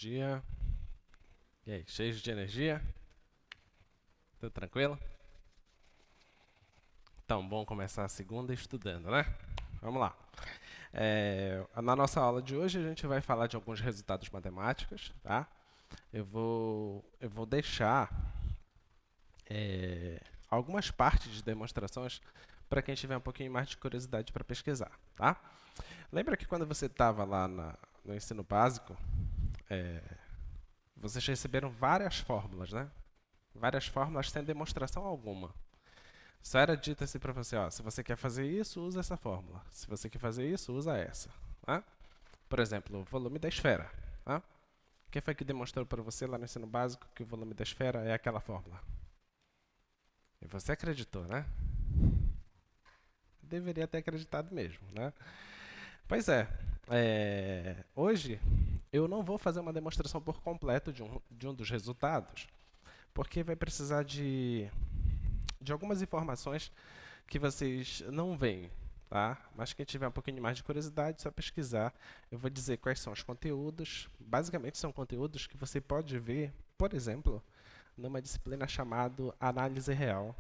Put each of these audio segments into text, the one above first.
dia. E aí, cheios de energia? Tudo tranquilo? Então, bom começar a segunda estudando, né? Vamos lá. Na nossa aula de hoje, a gente vai falar de alguns resultados matemáticos, tá? Eu vou deixar algumas partes de demonstrações para quem tiver um pouquinho mais de curiosidade para pesquisar, tá? Lembra que quando você estava lá no ensino básico, vocês receberam várias fórmulas, né? Várias fórmulas sem demonstração alguma. Só era dito assim para você, ó, se você quer fazer isso, usa essa fórmula. Se você quer fazer isso, usa essa. Tá? Por exemplo, o volume da esfera. Tá? Quem foi que demonstrou para você lá no ensino básico que o volume da esfera é aquela fórmula? E você acreditou, né? Deveria ter acreditado mesmo, né? Pois hoje eu não vou fazer uma demonstração por completo de um dos resultados, porque vai precisar de algumas informações que vocês não veem, tá? Mas quem tiver um pouquinho mais de curiosidade, só pesquisar. Eu vou dizer quais são os conteúdos. Basicamente, são conteúdos que você pode ver, por exemplo, numa disciplina chamada Análise Real,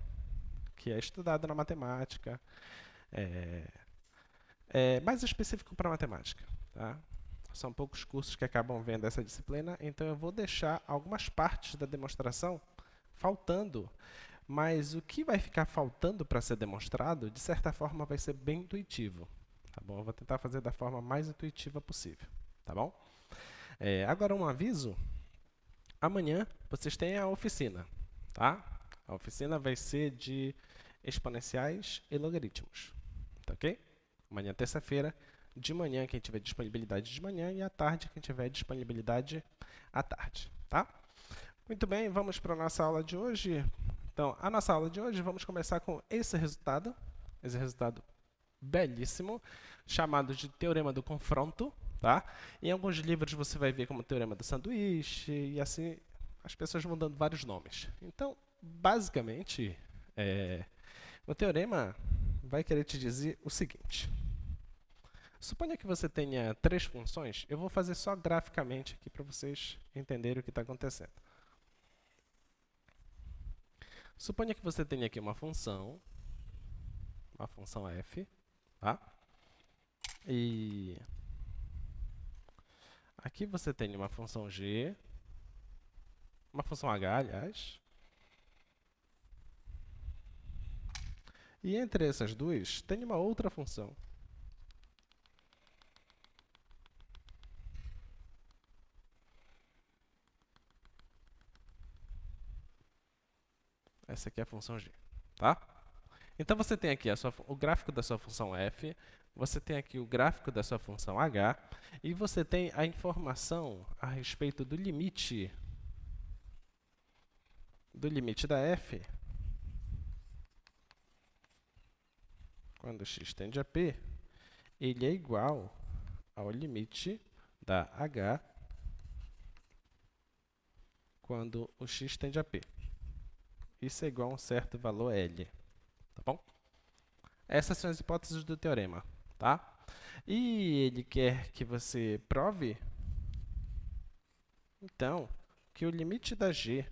que é estudada na matemática. É mais específico para matemática, tá? São poucos cursos que acabam vendo essa disciplina, então eu vou deixar algumas partes da demonstração faltando. Mas o que vai ficar faltando para ser demonstrado, de certa forma, vai ser bem intuitivo. Tá bom? Eu vou tentar fazer da forma mais intuitiva possível. Tá bom? Agora, um aviso. Amanhã, vocês têm a oficina. Tá? A oficina vai ser de exponenciais e logaritmos. Tá ok? Amanhã, terça-feira, de manhã, quem tiver disponibilidade de manhã, e à tarde, quem tiver disponibilidade à tarde. Tá? Muito bem, vamos para a nossa aula de hoje. Então, a nossa aula de hoje, vamos começar com esse resultado belíssimo, chamado de Teorema do Confronto. Tá? Em alguns livros você vai ver como Teorema do Sanduíche, e assim as pessoas vão dando vários nomes. Então, basicamente, o teorema vai querer te dizer o seguinte. Suponha que você tenha três funções, eu vou fazer só graficamente aqui para vocês entenderem o que está acontecendo. Suponha que você tenha aqui uma função f, tá? E aqui você tem uma função g, uma função h, aliás. E entre essas duas, tem uma outra função. Essa aqui é a função g, tá? Então, você tem aqui o gráfico da sua função f, você tem aqui o gráfico da sua função h, e você tem a informação a respeito do limite da f, quando x tende a p, ele é igual ao limite da h quando o x tende a p. Isso é igual a um certo valor L. Tá bom? Essas são as hipóteses do teorema. Tá? E ele quer que você prove, então, que o limite da g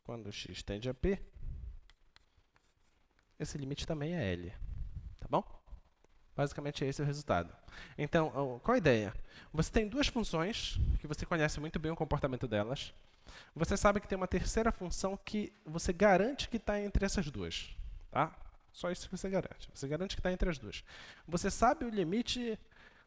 quando x tende a p, esse limite também é L. Tá bom? Basicamente, esse é o resultado. Então, qual a ideia? Você tem duas funções, que você conhece muito bem o comportamento delas. Você sabe que tem uma terceira função que você garante que está entre essas duas. Tá? Só isso que você garante. Você garante que está entre as duas. Você sabe o limite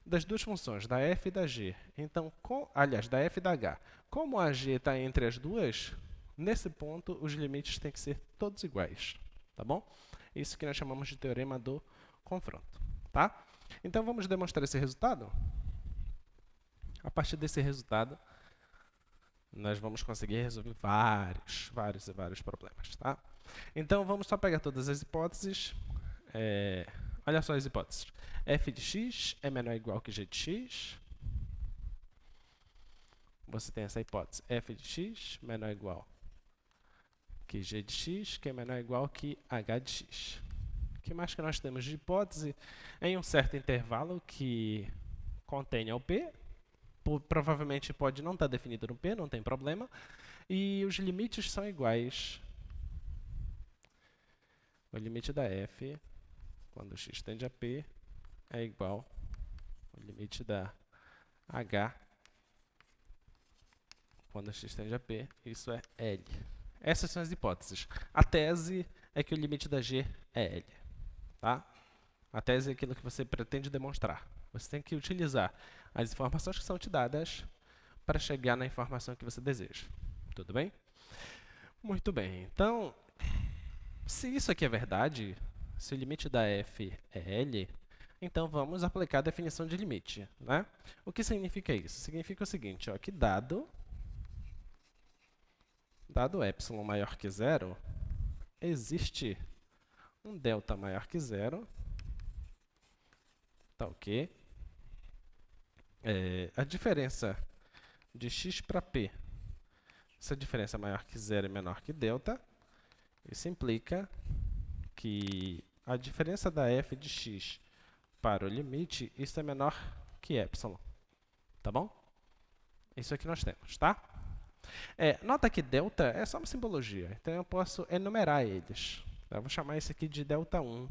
das duas funções, da f e da g. Então, aliás, da f e da h. Como a g está entre as duas, nesse ponto, os limites têm que ser todos iguais. Tá bom? Isso que nós chamamos de teorema do confronto. Tá? Então, vamos demonstrar esse resultado? A partir desse resultado, nós vamos conseguir resolver vários problemas. Tá? Então, vamos só pegar todas as hipóteses. Olha só as hipóteses. f de x é menor ou igual que g de x. Você tem essa hipótese. f de x menor ou igual que g de x, que é menor ou igual que h de x. O que mais que nós temos de hipótese? Em um certo intervalo que contenha o p, provavelmente pode não estar definido no P, não tem problema. E os limites são iguais. O limite da f, quando x tende a P, é igual ao limite da h, quando x tende a P, isso é L. Essas são as hipóteses. A tese é que o limite da g é L. Tá? A tese é aquilo que você pretende demonstrar. Você tem que utilizar as informações que são te dadas para chegar na informação que você deseja. Tudo bem? Muito bem. Então, se isso aqui é verdade, se o limite da f é L, então vamos aplicar a definição de limite. Né? O que significa isso? Significa o seguinte, ó, que dado epsilon maior que zero, existe um delta maior que zero, tá ok? A diferença de x para p, essa diferença é maior que zero e menor que delta, isso implica que a diferença da f de x para o limite, isso é menor que epsilon, tá bom? Isso aqui nós temos, tá? Nota que delta é só uma simbologia, então eu posso enumerar eles. Eu vou chamar esse aqui de delta 1,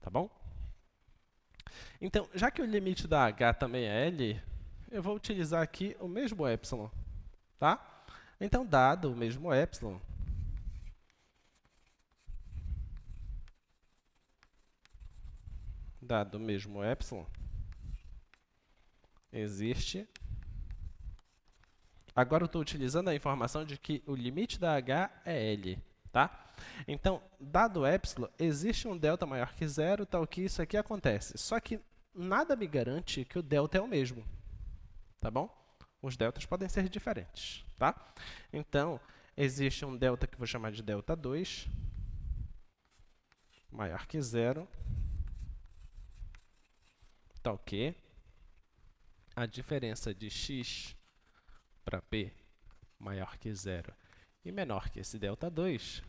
tá bom? Então, já que o limite da h também é L, eu vou utilizar aqui o mesmo epsilon, tá? Então, dado o mesmo epsilon, existe. Agora eu estou utilizando a informação de que o limite da h é L, tá? Então, dado epsilon, existe um delta maior que zero, tal que isso aqui acontece. Só que nada me garante que o delta é o mesmo, tá bom? Os deltas podem ser diferentes, tá? Então, existe um delta que eu vou chamar de delta 2, maior que zero, tal que a diferença de x para p maior que zero e menor que esse delta 2,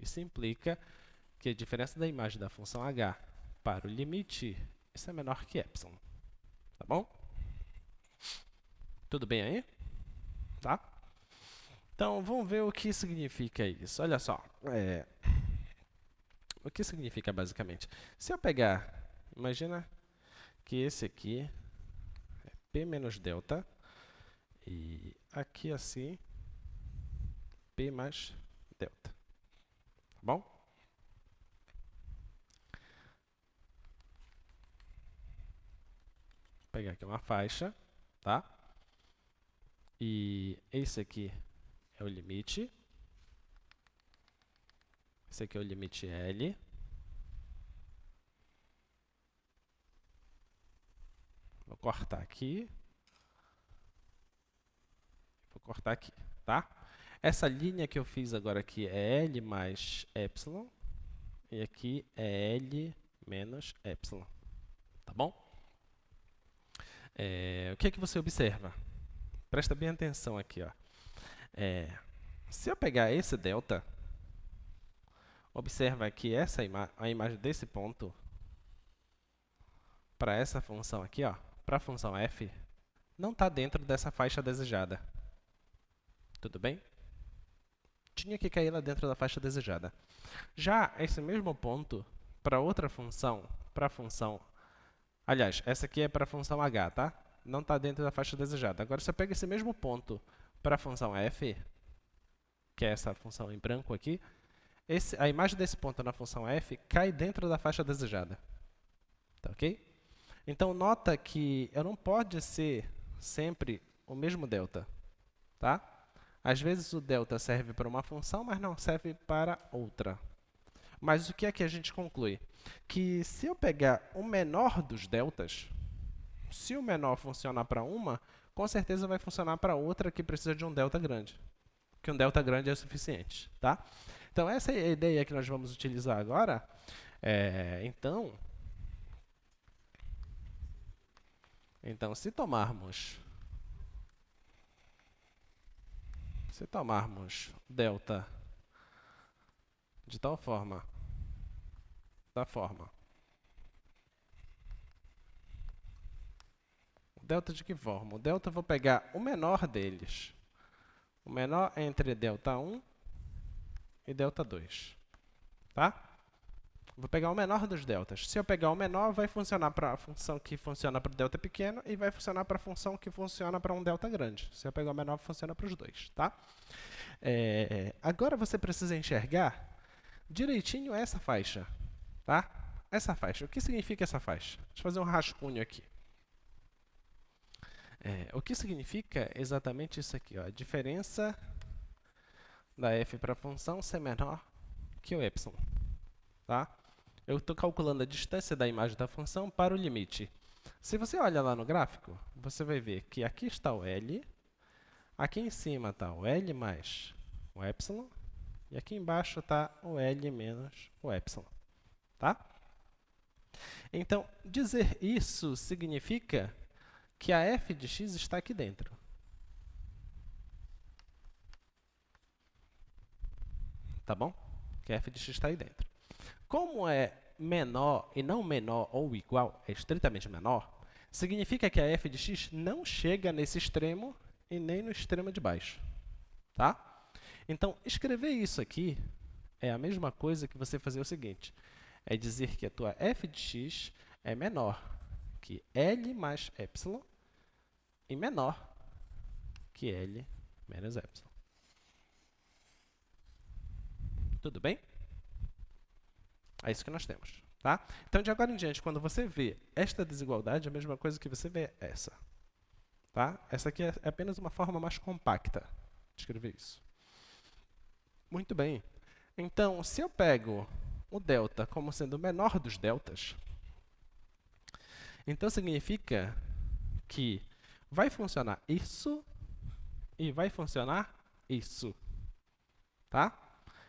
isso implica que a diferença da imagem da função h para o limite, isso é menor que epsilon. Tá bom? Tudo bem aí? Tá? Então, vamos ver o que significa isso. Olha só. O que significa basicamente? Se eu pegar, imagina que esse aqui é p menos delta, e aqui assim, p mais delta. Tá bom? Vou pegar aqui uma faixa, tá? E esse aqui é o limite. Esse aqui é o limite L. Vou cortar aqui. Vou cortar aqui, tá? Essa linha que eu fiz agora aqui é L mais epsilon. E aqui é L menos epsilon. Tá bom? O que é que você observa? Presta bem atenção aqui, ó. Se eu pegar esse delta, observa que a imagem desse ponto para essa função aqui, ó, para a função f, não está dentro dessa faixa desejada. Tudo bem? Tinha que cair lá dentro da faixa desejada. Já esse mesmo ponto, para outra função, para a função... Aliás, essa aqui é para a função h, tá? Não está dentro da faixa desejada. Agora, se eu pego esse mesmo ponto para a função f, que é essa função em branco aqui, a imagem desse ponto na função f cai dentro da faixa desejada. Tá ok? Então, nota que não pode ser sempre o mesmo delta. Tá? Às vezes o delta serve para uma função, mas não serve para outra. Mas o que é que a gente conclui? Que se eu pegar o menor dos deltas, se o menor funcionar para uma, com certeza vai funcionar para outra que precisa de um delta grande. Que um delta grande é suficiente. Tá? Então, essa é a ideia que nós vamos utilizar agora. Então, se tomarmos delta de tal forma, Delta de que forma? O delta eu vou pegar o menor deles. O menor é entre delta 1 e delta 2. Tá? Vou pegar o menor dos deltas. Se eu pegar o menor, vai funcionar para a função que funciona para o delta pequeno e vai funcionar para a função que funciona para um delta grande. Se eu pegar o menor, funciona para os dois. Tá? Agora você precisa enxergar direitinho essa faixa. Tá? Essa faixa. O que significa essa faixa? Deixa eu fazer um rascunho aqui. O que significa exatamente isso aqui? Ó, a diferença da f para a função ser menor que o epsilon. Tá? Eu estou calculando a distância da imagem da função para o limite. Se você olha lá no gráfico, você vai ver que aqui está o L, aqui em cima está o L mais o epsilon, e aqui embaixo está o L menos o epsilon. Tá? Então, dizer isso significa que a f de x está aqui dentro. Tá bom? Que a f de x está aí dentro. Como é menor e não menor ou igual, é estritamente menor, significa que a f de x não chega nesse extremo e nem no extremo de baixo. Tá? Então, escrever isso aqui é a mesma coisa que você fazer o seguinte. É dizer que a tua f de x é menor que L mais epsilon e menor que L menos epsilon. Tudo bem? É isso que nós temos. Tá? Então, de agora em diante, quando você vê esta desigualdade, a mesma coisa que você vê essa. Tá? Essa aqui é apenas uma forma mais compacta de escrever isso. Muito bem. Então, se eu pego o delta como sendo o menor dos deltas, então significa que vai funcionar isso e vai funcionar isso. Tá?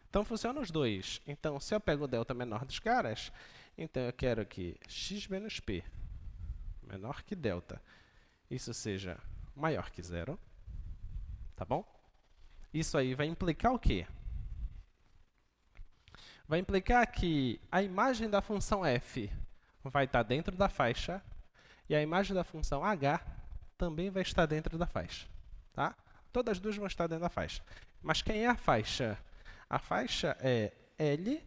Então, funcionam os dois. Então, se eu pego o delta menor dos caras, então eu quero que x menos p menor que delta, isso seja maior que zero. Tá bom? Isso aí vai implicar o quê? Vai implicar que a imagem da função f vai estar dentro da faixa e a imagem da função h também vai estar dentro da faixa. Tá? Todas as duas vão estar dentro da faixa. Mas quem é a faixa? A faixa é L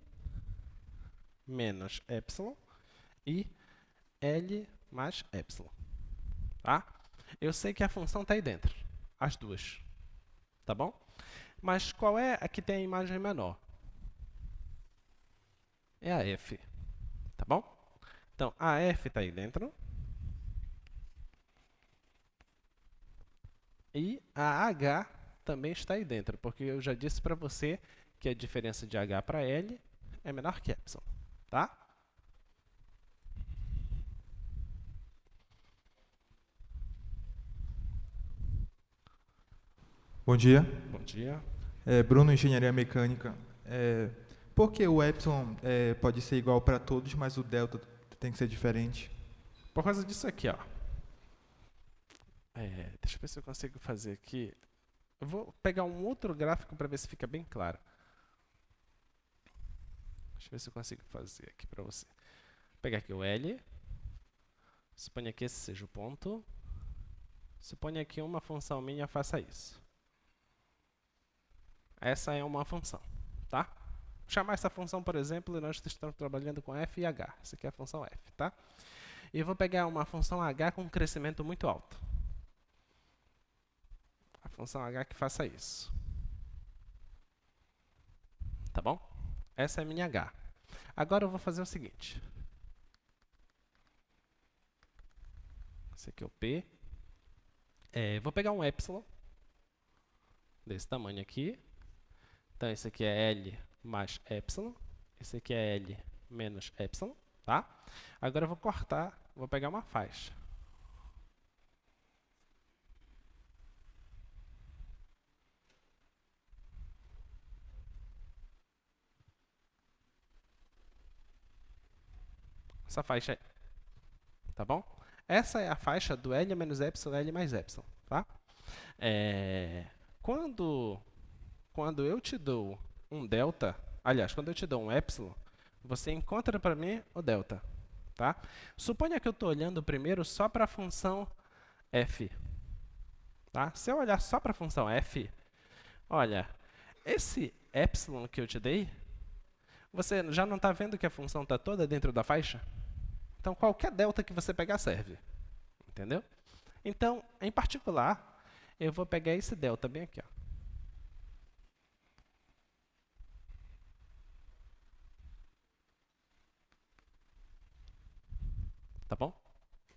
menos epsilon e L mais epsilon. Tá? Eu sei que a função está aí dentro, as duas. Tá bom? Mas qual é a que tem a imagem menor? É a f. Tá bom? Então, a f está aí dentro. E a h também está aí dentro, porque eu já disse para você que a diferença de h para L é menor que epsilon. Tá? Bom dia. Bom dia. Bruno, Engenharia Mecânica. Por que o epsilon pode ser igual para todos, mas o delta tem que ser diferente? Por causa disso aqui, ó. Deixa eu ver se eu consigo fazer aqui. Eu vou pegar um outro gráfico para ver se fica bem claro. Deixa eu ver se eu consigo fazer aqui para você. Vou pegar aqui o L. Suponha que esse seja o ponto. Suponha que uma função minha faça isso. Essa é uma função, tá? Vou chamar essa função, por exemplo, e nós estamos trabalhando com f e h. Essa aqui é a função f, tá? E eu vou pegar uma função h com um crescimento muito alto. A função h que faça isso. Tá bom? Essa é a minha h. Agora eu vou fazer o seguinte. Esse aqui é o p. Vou pegar um epsilon desse tamanho aqui. Então, esse aqui é L mais epsilon. Esse aqui é L menos epsilon. Tá? Agora eu vou cortar, vou pegar uma faixa. Essa faixa aí. Tá bom? Essa é a faixa do L menos epsilon, L mais epsilon. Tá? Quando eu te dou um delta, aliás, quando eu te dou um epsilon, você encontra para mim o delta. Tá? Suponha que eu estou olhando primeiro só para a função f. Tá? Se eu olhar só para a função f, olha, esse epsilon que eu te dei, você já não está vendo que a função está toda dentro da faixa? Então, qualquer delta que você pegar serve. Entendeu? Então, em particular, eu vou pegar esse delta bem aqui. Ó. Tá bom?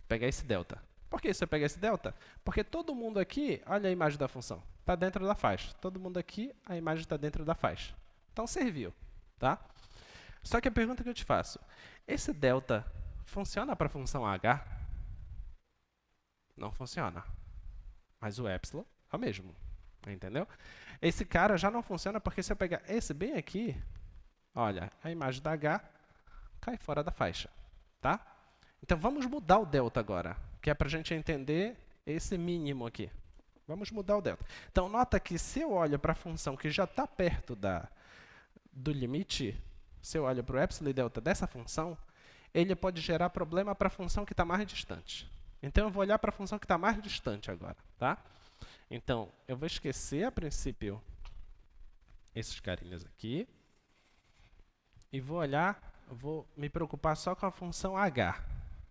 Pegar esse delta. Por que se eu pegar esse delta? Porque todo mundo aqui, olha a imagem da função, está dentro da faixa. Todo mundo aqui, a imagem está dentro da faixa. Então, serviu. Tá? Só que a pergunta que eu te faço, esse delta funciona para a função h? Não funciona. Mas o epsilon é o mesmo. Entendeu? Esse cara já não funciona porque se eu pegar esse bem aqui, olha, a imagem da h cai fora da faixa. Tá? Então, vamos mudar o delta agora, que é para a gente entender esse mínimo aqui. Vamos mudar o delta. Então, nota que se eu olho para a função que já está perto do limite, se eu olho para o epsilon e delta dessa função, ele pode gerar problema para a função que está mais distante. Então, eu vou olhar para a função que está mais distante agora. Tá? Então, eu vou esquecer, a princípio, esses carinhas aqui. E vou me preocupar só com a função h.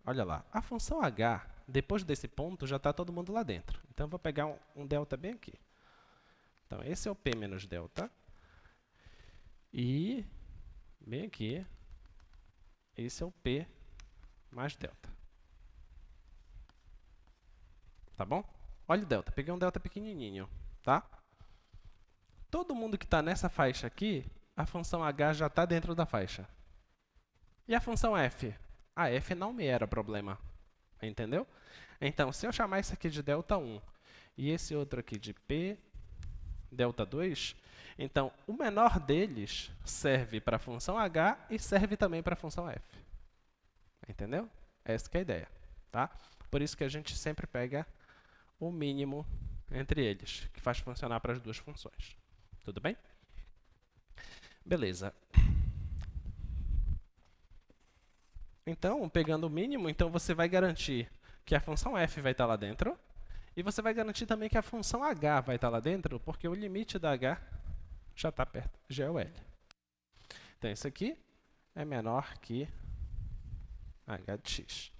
Olha lá, a função h, depois desse ponto, já está todo mundo lá dentro. Então, eu vou pegar um delta bem aqui. Então, esse é o p menos delta. E, bem aqui, esse é o p mais delta. Tá bom? Olha o delta, peguei um delta pequenininho, tá? Todo mundo que está nessa faixa aqui, a função h já está dentro da faixa. E a função f? A f não me era problema, entendeu? Então, se eu chamar isso aqui de delta 1 e esse outro aqui de p delta 2, então, o menor deles serve para a função h e serve também para a função f. Entendeu? Essa que é a ideia, tá? Por isso que a gente sempre pega o mínimo entre eles, que faz funcionar para as duas funções. Tudo bem? Beleza. Então, pegando o mínimo, então você vai garantir que a função f vai estar lá dentro, e você vai garantir também que a função h vai estar lá dentro, porque o limite da h já está perto, já é o L. Então, isso aqui é menor que h de x.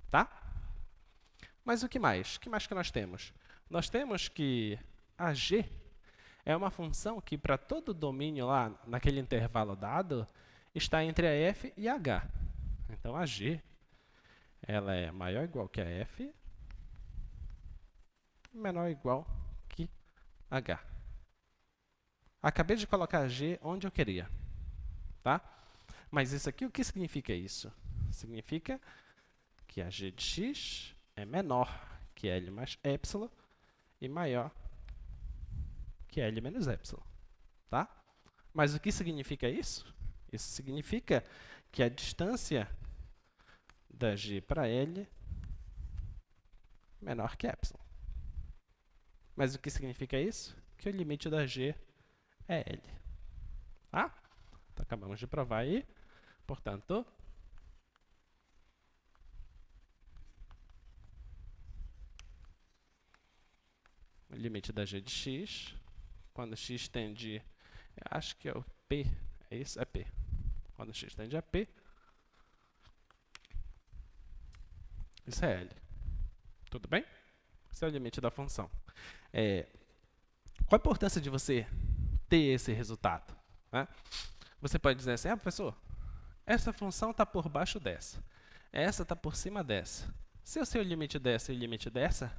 Tá? Mas o que mais? O que mais que nós temos? Nós temos que a g é uma função que, para todo domínio lá, naquele intervalo dado, está entre a f e a h. Então, a g ela é maior ou igual que a f, menor ou igual que h. Acabei de colocar g onde eu queria. Tá? Mas isso aqui, o que significa isso? Significa que a g de x é menor que L mais epsilon e maior que L menos epsilon. Tá? Mas o que significa isso? Isso significa que a distância da g para L é menor que epsilon. Mas o que significa isso? Que o limite da g é L. Tá? Então, acabamos de provar aí. Portanto, o limite da g de x, quando x tende, acho que é o p, é isso? É p. Quando x tende a p, isso é L. Tudo bem? Esse é o limite da função. Qual a importância de você ter esse resultado? Né? Você pode dizer assim, professor, essa função está por baixo dessa. Essa está por cima dessa. Se eu sei o limite dessa e o limite dessa,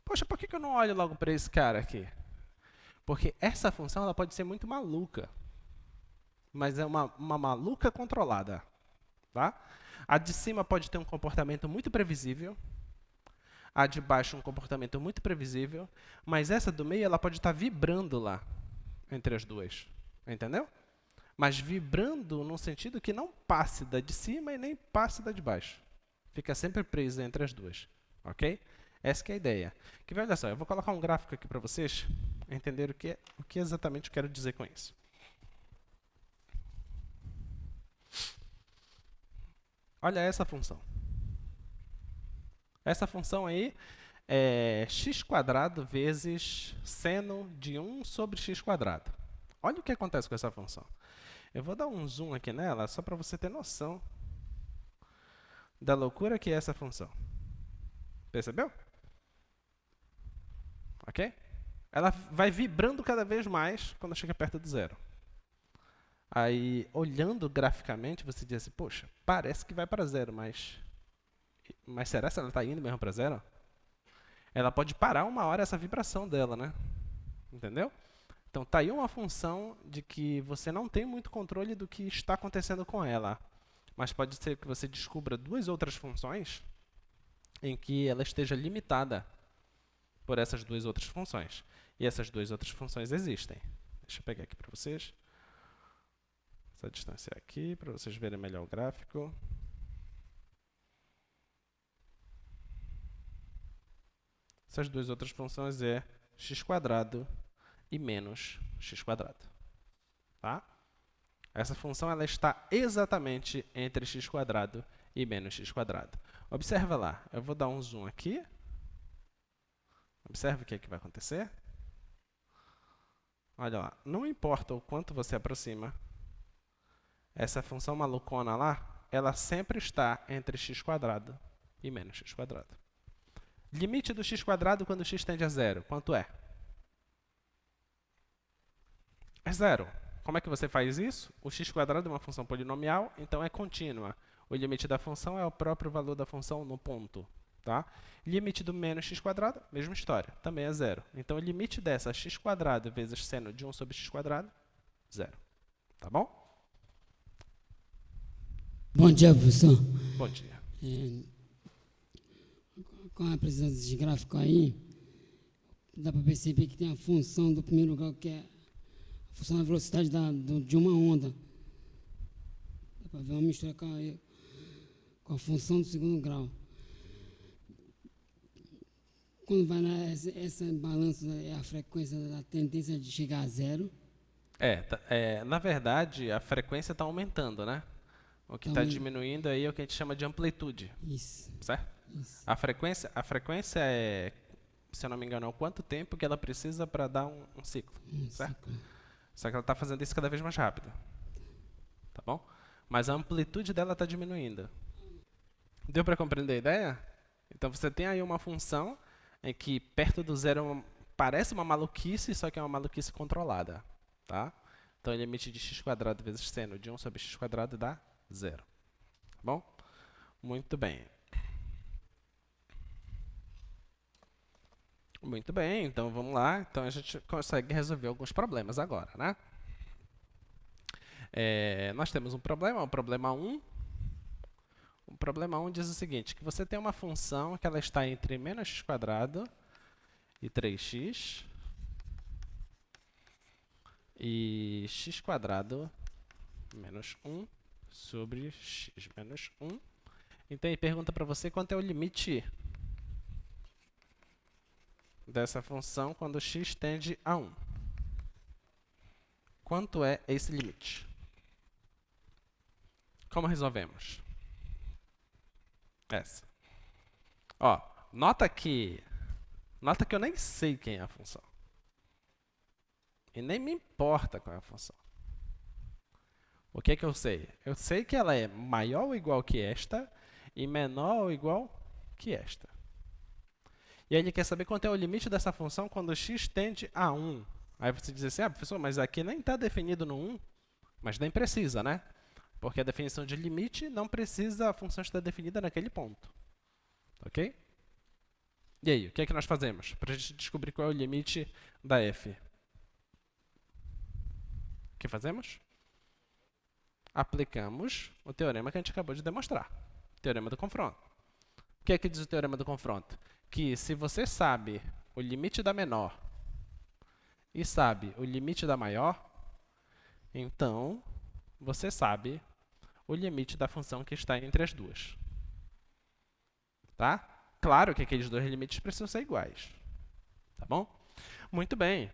poxa, por que eu não olho logo para esse cara aqui? Porque essa função ela pode ser muito maluca. Mas é uma maluca controlada. Tá? A de cima pode ter um comportamento muito previsível. A de baixo um comportamento muito previsível. Mas essa do meio ela pode estar vibrando lá entre as duas. Entendeu? Mas vibrando num sentido que não passe da de cima e nem passe da de baixo. Fica sempre preso entre as duas. Ok? Essa que é a ideia. Que, olha só, eu vou colocar um gráfico aqui para vocês entenderem o que exatamente eu quero dizer com isso. Olha essa função. Essa função aí é x² vezes seno de 1 sobre x². Olha o que acontece com essa função. Eu vou dar um zoom aqui nela, só para você ter noção da loucura que é essa função. Percebeu? Ok? Ela vai vibrando cada vez mais quando chega perto do zero. Aí, olhando graficamente, você diz assim, poxa, parece que vai para zero, mas será que ela está indo mesmo para zero? Ela pode parar uma hora essa vibração dela, né? Entendeu? Então, tá aí uma função de que você não tem muito controle do que está acontecendo com ela. Mas pode ser que você descubra duas outras funções em que ela esteja limitada por essas duas outras funções. E essas duas outras funções existem. Deixa eu pegar aqui para vocês. Essa distância aqui, para vocês verem melhor o gráfico. Essas duas outras funções é x² e menos x². Tá? Essa função ela está exatamente entre x² e menos x². Observa lá, eu vou dar um zoom aqui. Observe o que é que vai acontecer. Olha lá, não importa o quanto você aproxima, essa função malucona lá, ela sempre está entre x² e menos x². Limite do x² quando x tende a zero, quanto é? É zero. Como é que você faz isso? O x² é uma função polinomial, então é contínua. O limite da função é o próprio valor da função no ponto. Tá? Limite do menos x², mesma história, também é zero. Então, o limite dessa x² vezes seno de 1 sobre x², zero. Tá bom? Bom dia, professor. Bom dia. Com a apresentação desse gráfico aí, dá para perceber que tem a função do primeiro grau, que é a função da velocidade de uma onda. Dá para ver uma mistura com a função do segundo grau. Quando vai essa balança, é a frequência da tendência de chegar a zero? Na verdade, a frequência está aumentando, né? O que está diminuindo aí é o que a gente chama de amplitude. Isso. Certo? Isso. A frequência é, se eu não me engano, é o quanto tempo que ela precisa para dar um ciclo. Certo? Ciclo. Só que ela está fazendo isso cada vez mais rápido. Tá bom? Mas a amplitude dela está diminuindo. Deu para compreender a ideia? Então, você tem aí uma função em que perto do zero parece uma maluquice, só que é uma maluquice controlada. Tá? Então, o limite de x² vezes seno de 1 sobre x² dá zero. Tá bom? Muito bem. Muito bem, então vamos lá. Então, a gente consegue resolver alguns problemas agora, né? Nós temos um problema, o problema 1. O problema 1 diz o seguinte, que você tem uma função que ela está entre menos x² e 3x e x² menos 1 sobre x menos 1. Então, ele pergunta para você quanto é o limite dessa função quando x tende a 1. Quanto é esse limite? Como resolvemos? Essa. Ó, nota que eu nem sei quem é a função. E nem me importa qual é a função. O que é que eu sei? Eu sei que ela é maior ou igual que esta e menor ou igual que esta. E aí ele quer saber quanto é o limite dessa função quando x tende a 1. Aí você diz assim, professor, mas aqui nem está definido no 1, mas nem precisa, né? Porque a definição de limite não precisa a função estar definida naquele ponto. Ok? E aí, o que é que nós fazemos para a gente descobrir qual é o limite da f? O que fazemos? Aplicamos o teorema que a gente acabou de demonstrar. Teorema do confronto. O que é que diz o teorema do confronto? Que se você sabe o limite da menor e sabe o limite da maior, então você sabe o limite da função que está entre as duas. Tá? Claro que aqueles dois limites precisam ser iguais. Tá bom? Muito bem.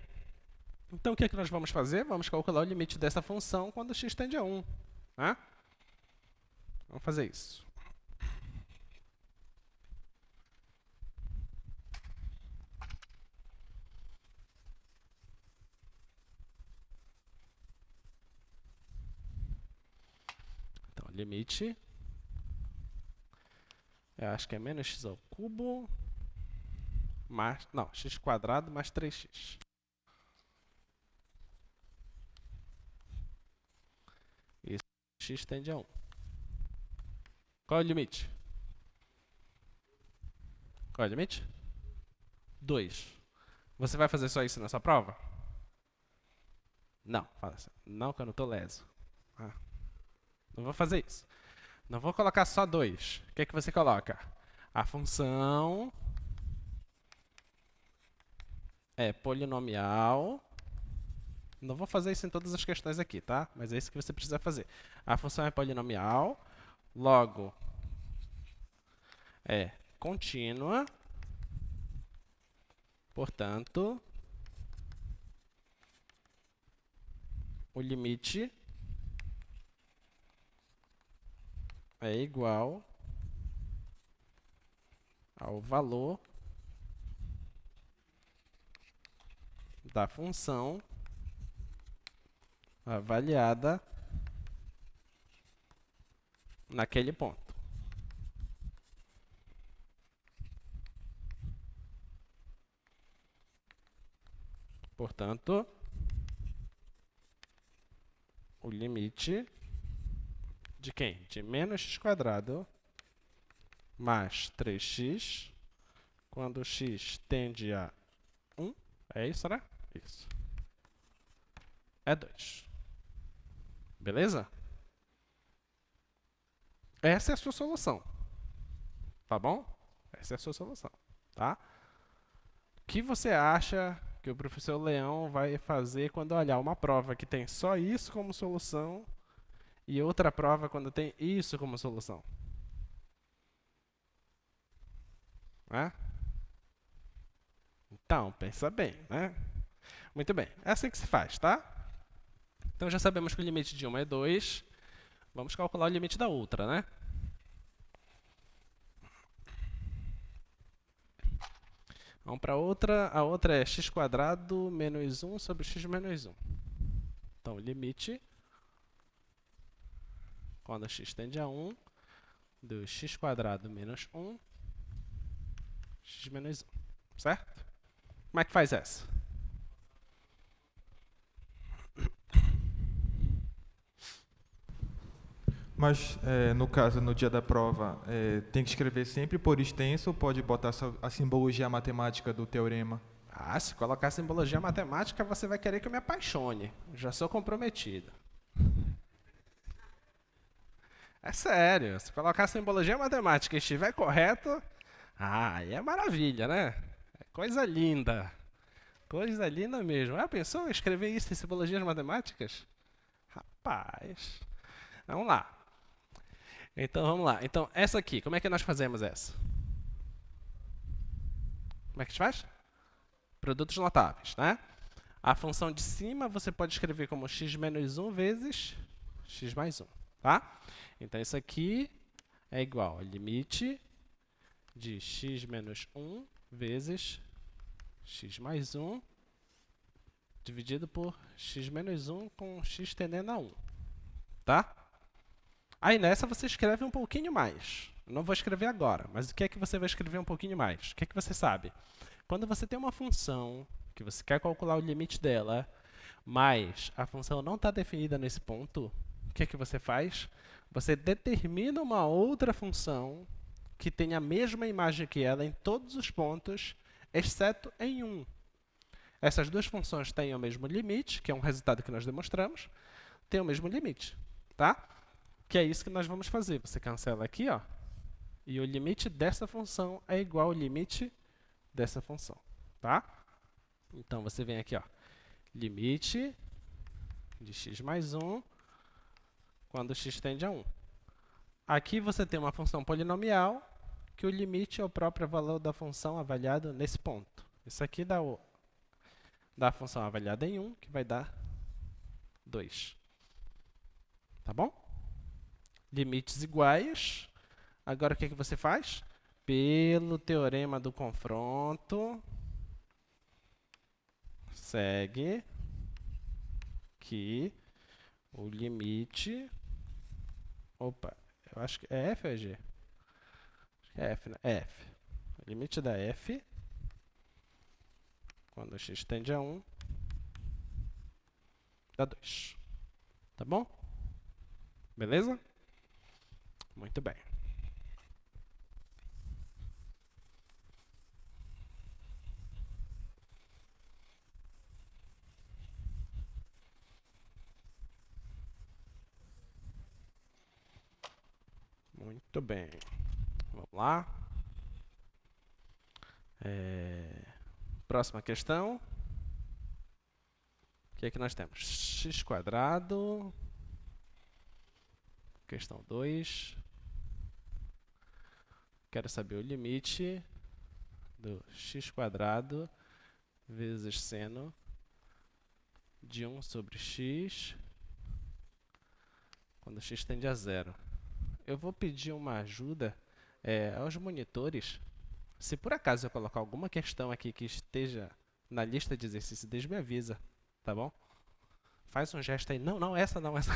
Então, o que é que nós vamos fazer? Vamos calcular o limite dessa função quando x tende a 1. Né? Vamos fazer isso. limite, eu acho que é menos x ao cubo, mais, não, x quadrado mais 3x. Isso, x tende a 1. Qual é o limite? Qual é o limite? 2. Você vai fazer só isso na sua prova? Não, fala assim, não que eu não estou leso. Não vou fazer isso. Não vou colocar só 2. O que é que você coloca? A função é polinomial. Não vou fazer isso em todas as questões aqui, tá? Mas é isso que você precisa fazer. A função é polinomial, logo é contínua, portanto, o limite é igual ao valor da função avaliada naquele ponto. Portanto, o limite de quem? De menos x quadrado mais 3x, quando x tende a 1, é isso, né? Isso. É 2. Beleza? Essa é a sua solução. Tá bom? Essa é a sua solução. Tá? O que você acha que o professor Leão vai fazer quando olhar uma prova que tem só isso como solução e outra prova quando tem isso como solução? Então, pensa bem, né? Muito bem, é assim que se faz, tá? Então já sabemos que o limite de uma é 2. Vamos calcular o limite da outra, né? Vamos para a outra. A outra é x quadrado menos 1 sobre x menos 1. Então, o limite, quando x tende a 1, do x quadrado menos 1, x menos 1. Certo? Como é que faz essa? Mas, no caso, no dia da prova, tem que escrever sempre por extenso ou pode botar a simbologia matemática do teorema? Se colocar simbologia matemática, você vai querer que eu me apaixone. Já sou comprometido. É sério, se colocar simbologia matemática e estiver correto, aí é maravilha, né? É coisa linda. Coisa linda mesmo. Pensou em escrever isso em simbologias matemáticas? Rapaz. Vamos lá. Então, vamos lá. Então, essa aqui, como é que nós fazemos essa? Como é que a gente faz? Produtos notáveis, né? A função de cima você pode escrever como x menos 1 vezes x mais 1, tá? Então, isso aqui é igual ao limite de x menos 1 vezes x mais 1 dividido por x menos 1 com x tendendo a 1, tá? Aí nessa você escreve um pouquinho mais. Eu não vou escrever agora, mas o que é que você vai escrever um pouquinho mais? O que é que você sabe? Quando você tem uma função que você quer calcular o limite dela, mas a função não está definida nesse ponto, o que é que você faz? Você determina uma outra função que tem a mesma imagem que ela em todos os pontos, exceto em um. Essas duas funções têm o mesmo limite, que é um resultado que nós demonstramos, tem o mesmo limite, tá? Que é isso que nós vamos fazer. Você cancela aqui, ó, e o limite dessa função é igual ao limite dessa função, tá? Então, você vem aqui, ó, limite de x mais 1 quando x tende a 1. Aqui você tem uma função polinomial, que o limite é o próprio valor da função avaliado nesse ponto. Isso aqui dá a função avaliada em 1, que vai dar 2. Tá bom? Limites iguais. Agora, o que você faz? Pelo teorema do confronto, segue que o limite Opa, eu acho que é F ou é G? Acho que é F, né? É F. O limite da F, quando x tende a 1, dá 2. Tá bom? Beleza? Muito bem. Muito bem. Vamos lá. Próxima questão. O que é que nós temos? X². Questão 2. Quero saber o limite do x² vezes seno de 1 sobre x quando x tende a 0. Eu vou pedir uma ajuda aos monitores. Se por acaso eu colocar alguma questão aqui que esteja na lista de exercícios, deixa me avisa, tá bom? Faz um gesto aí. Não, não, essa não, essa.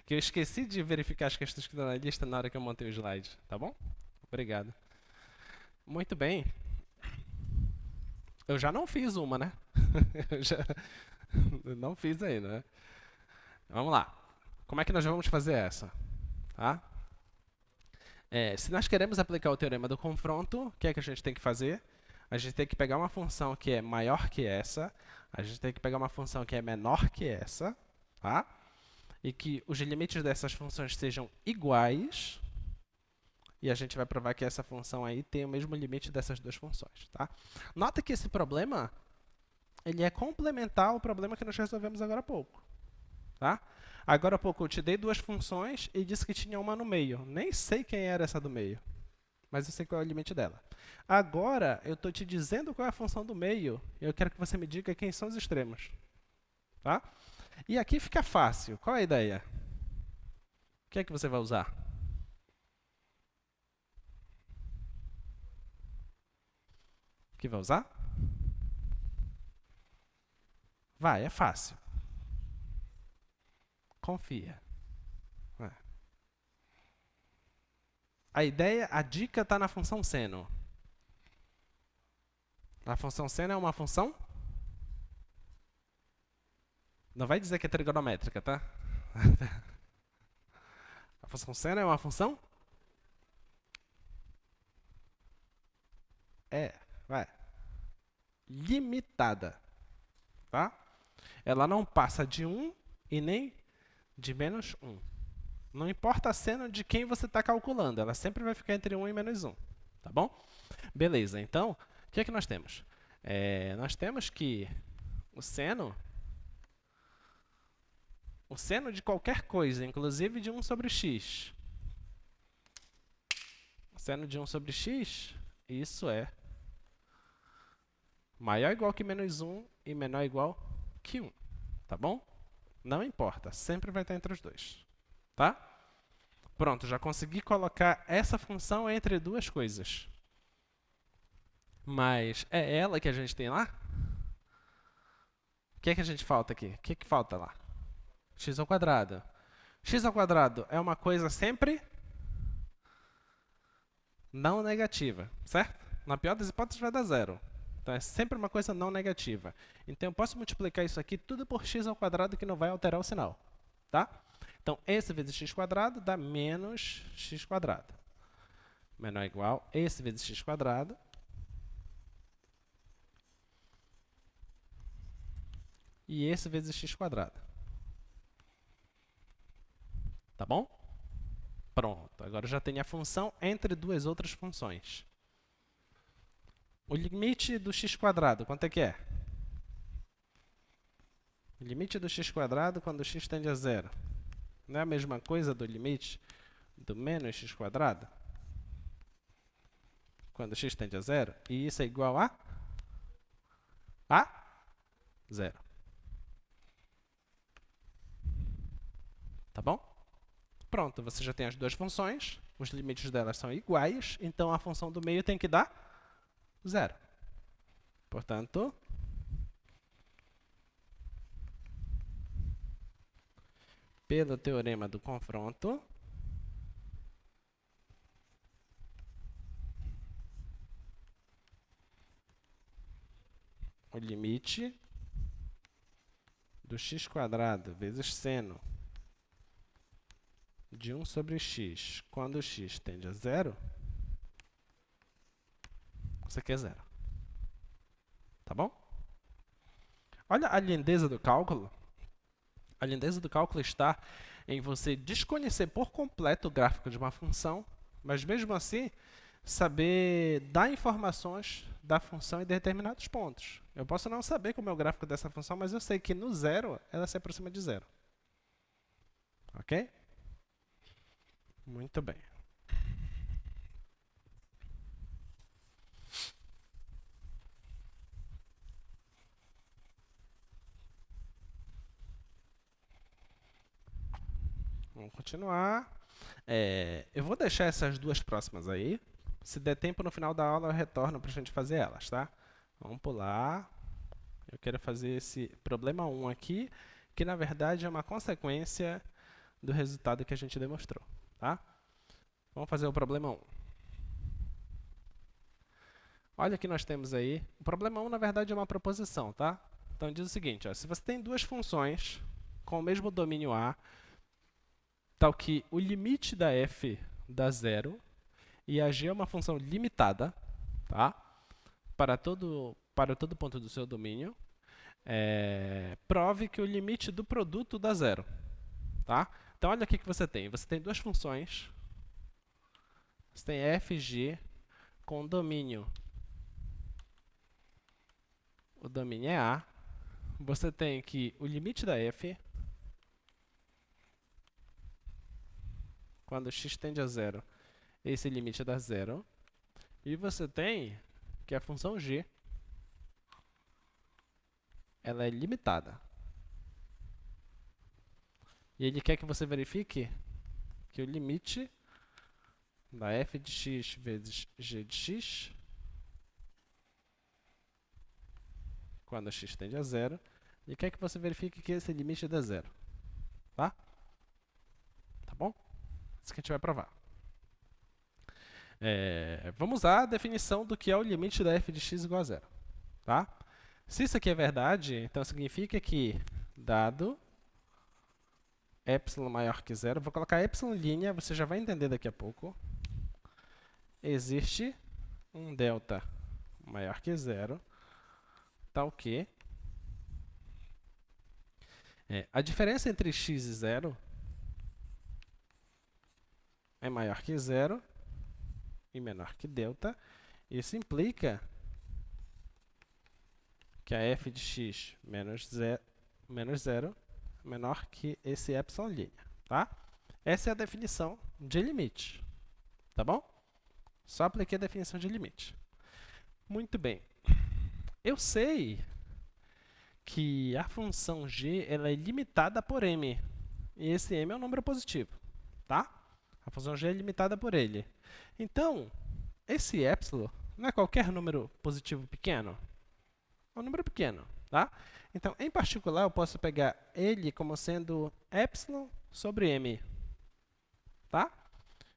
Que eu esqueci de verificar as questões que estão na lista na hora que eu montei o slide, tá bom? Obrigado. Muito bem. Eu já não fiz uma, né? Eu já não fiz ainda, né? Vamos lá. Como é que nós vamos fazer essa? Tá? Se nós queremos aplicar o teorema do confronto, o que é que a gente tem que fazer? A gente tem que pegar uma função que é maior que essa, a gente tem que pegar uma função que é menor que essa, tá? E que os limites dessas funções sejam iguais, e a gente vai provar que essa função aí tem o mesmo limite dessas duas funções, tá? Nota que esse problema, ele é complementar ao problema que nós resolvemos agora há pouco, tá? Agora há pouco eu te dei duas funções e disse que tinha uma no meio. Nem sei quem era essa do meio, mas eu sei qual é o limite dela. Agora eu estou te dizendo qual é a função do meio e eu quero que você me diga quem são os extremos, tá? E aqui fica fácil. Qual é a ideia? O que é que você vai usar? O que vai usar? Vai, é fácil. Confia. A ideia, a dica está na função seno. A função seno é uma função? Não vai dizer que é trigonométrica, tá? A função seno é uma função? Vai. Limitada. Tá? Ela não passa de 1 e nem de menos 1. Não importa a seno de quem você está calculando, ela sempre vai ficar entre 1 e menos 1. Tá bom? Beleza, então, o que é que nós temos? Nós temos que o seno de qualquer coisa, inclusive de 1 sobre x. O seno de 1 sobre x, isso é maior ou igual que menos 1 e menor ou igual que 1. Tá bom? Não importa, sempre vai estar entre os dois. Tá? Pronto, já consegui colocar essa função entre duas coisas. Mas é ela que a gente tem lá? O que é que a gente falta aqui? O que é que falta lá? X ao quadrado. X ao quadrado é uma coisa sempre não negativa, certo? Na pior das hipóteses vai dar zero. Então é sempre uma coisa não negativa. Então eu posso multiplicar isso aqui tudo por x ao quadrado que não vai alterar o sinal. Tá? Então esse vezes x² dá menos x². Menor ou igual esse vezes x². E esse vezes x². Tá bom? Pronto. Agora eu já tenho a função entre duas outras funções. O limite do x², quanto é que é? O limite do x² quando x tende a 0. Não é a mesma coisa do limite do menos x²? Quando x tende a 0. E isso é igual a 0. Tá bom? Pronto, você já tem as duas funções. Os limites delas são iguais. Então a função do meio tem que dar 0. Portanto, pelo teorema do confronto, o limite do x² vezes seno de 1 sobre x, quando x tende a 0, isso aqui é 0. Tá bom? Olha a lindeza do cálculo. A lindeza do cálculo está em você desconhecer por completo o gráfico de uma função, mas mesmo assim saber dar informações da função em determinados pontos. Eu posso não saber como é o gráfico dessa função, mas eu sei que no zero ela se aproxima de 0. Ok? Muito bem. Vamos continuar. Eu vou deixar essas duas próximas aí. Se der tempo, no final da aula eu retorno para a gente fazer elas, tá? Vamos pular. Eu quero fazer esse problema 1 aqui, que na verdade é uma consequência do resultado que a gente demonstrou, tá? Vamos fazer o problema 1. Olha o que nós temos aí. O problema 1, na verdade, é uma proposição, tá? Então, diz o seguinte, ó, se você tem duas funções com o mesmo domínio A, tal que o limite da f dá 0 e a g é uma função limitada, tá? Para todo ponto do seu domínio, prove que o limite do produto dá 0, tá? Então, olha o que você tem. Você tem duas funções. Você tem f e g com domínio. O domínio é A. Você tem que o limite da f, quando x tende a 0, esse limite dá 0. E você tem que a função g, ela é limitada. E ele quer que você verifique que o limite da f de x vezes g de x, quando x tende a 0, ele quer que você verifique que esse limite dá 0. Tá? Tá bom? Isso que a gente vai provar. Vamos usar a definição do que é o limite da f de x igual a 0. Tá? Se isso aqui é verdade, então significa que, dado epsilon maior que 0, vou colocar epsilon', você já vai entender daqui a pouco, existe um delta maior que 0, tal que a diferença entre x e 0 é maior que 0 e menor que delta. Isso implica que a f de x menos 0 é menor que esse epsilon'. Tá? Essa é a definição de limite. Tá bom? Só apliquei a definição de limite. Muito bem. Eu sei que a função g ela é limitada por m. E esse m é um número positivo. Tá? A função g é limitada por ele. Então, esse epsilon não é qualquer número positivo pequeno? É um número pequeno. Tá? Então, em particular, eu posso pegar ele como sendo epsilon sobre m. Tá?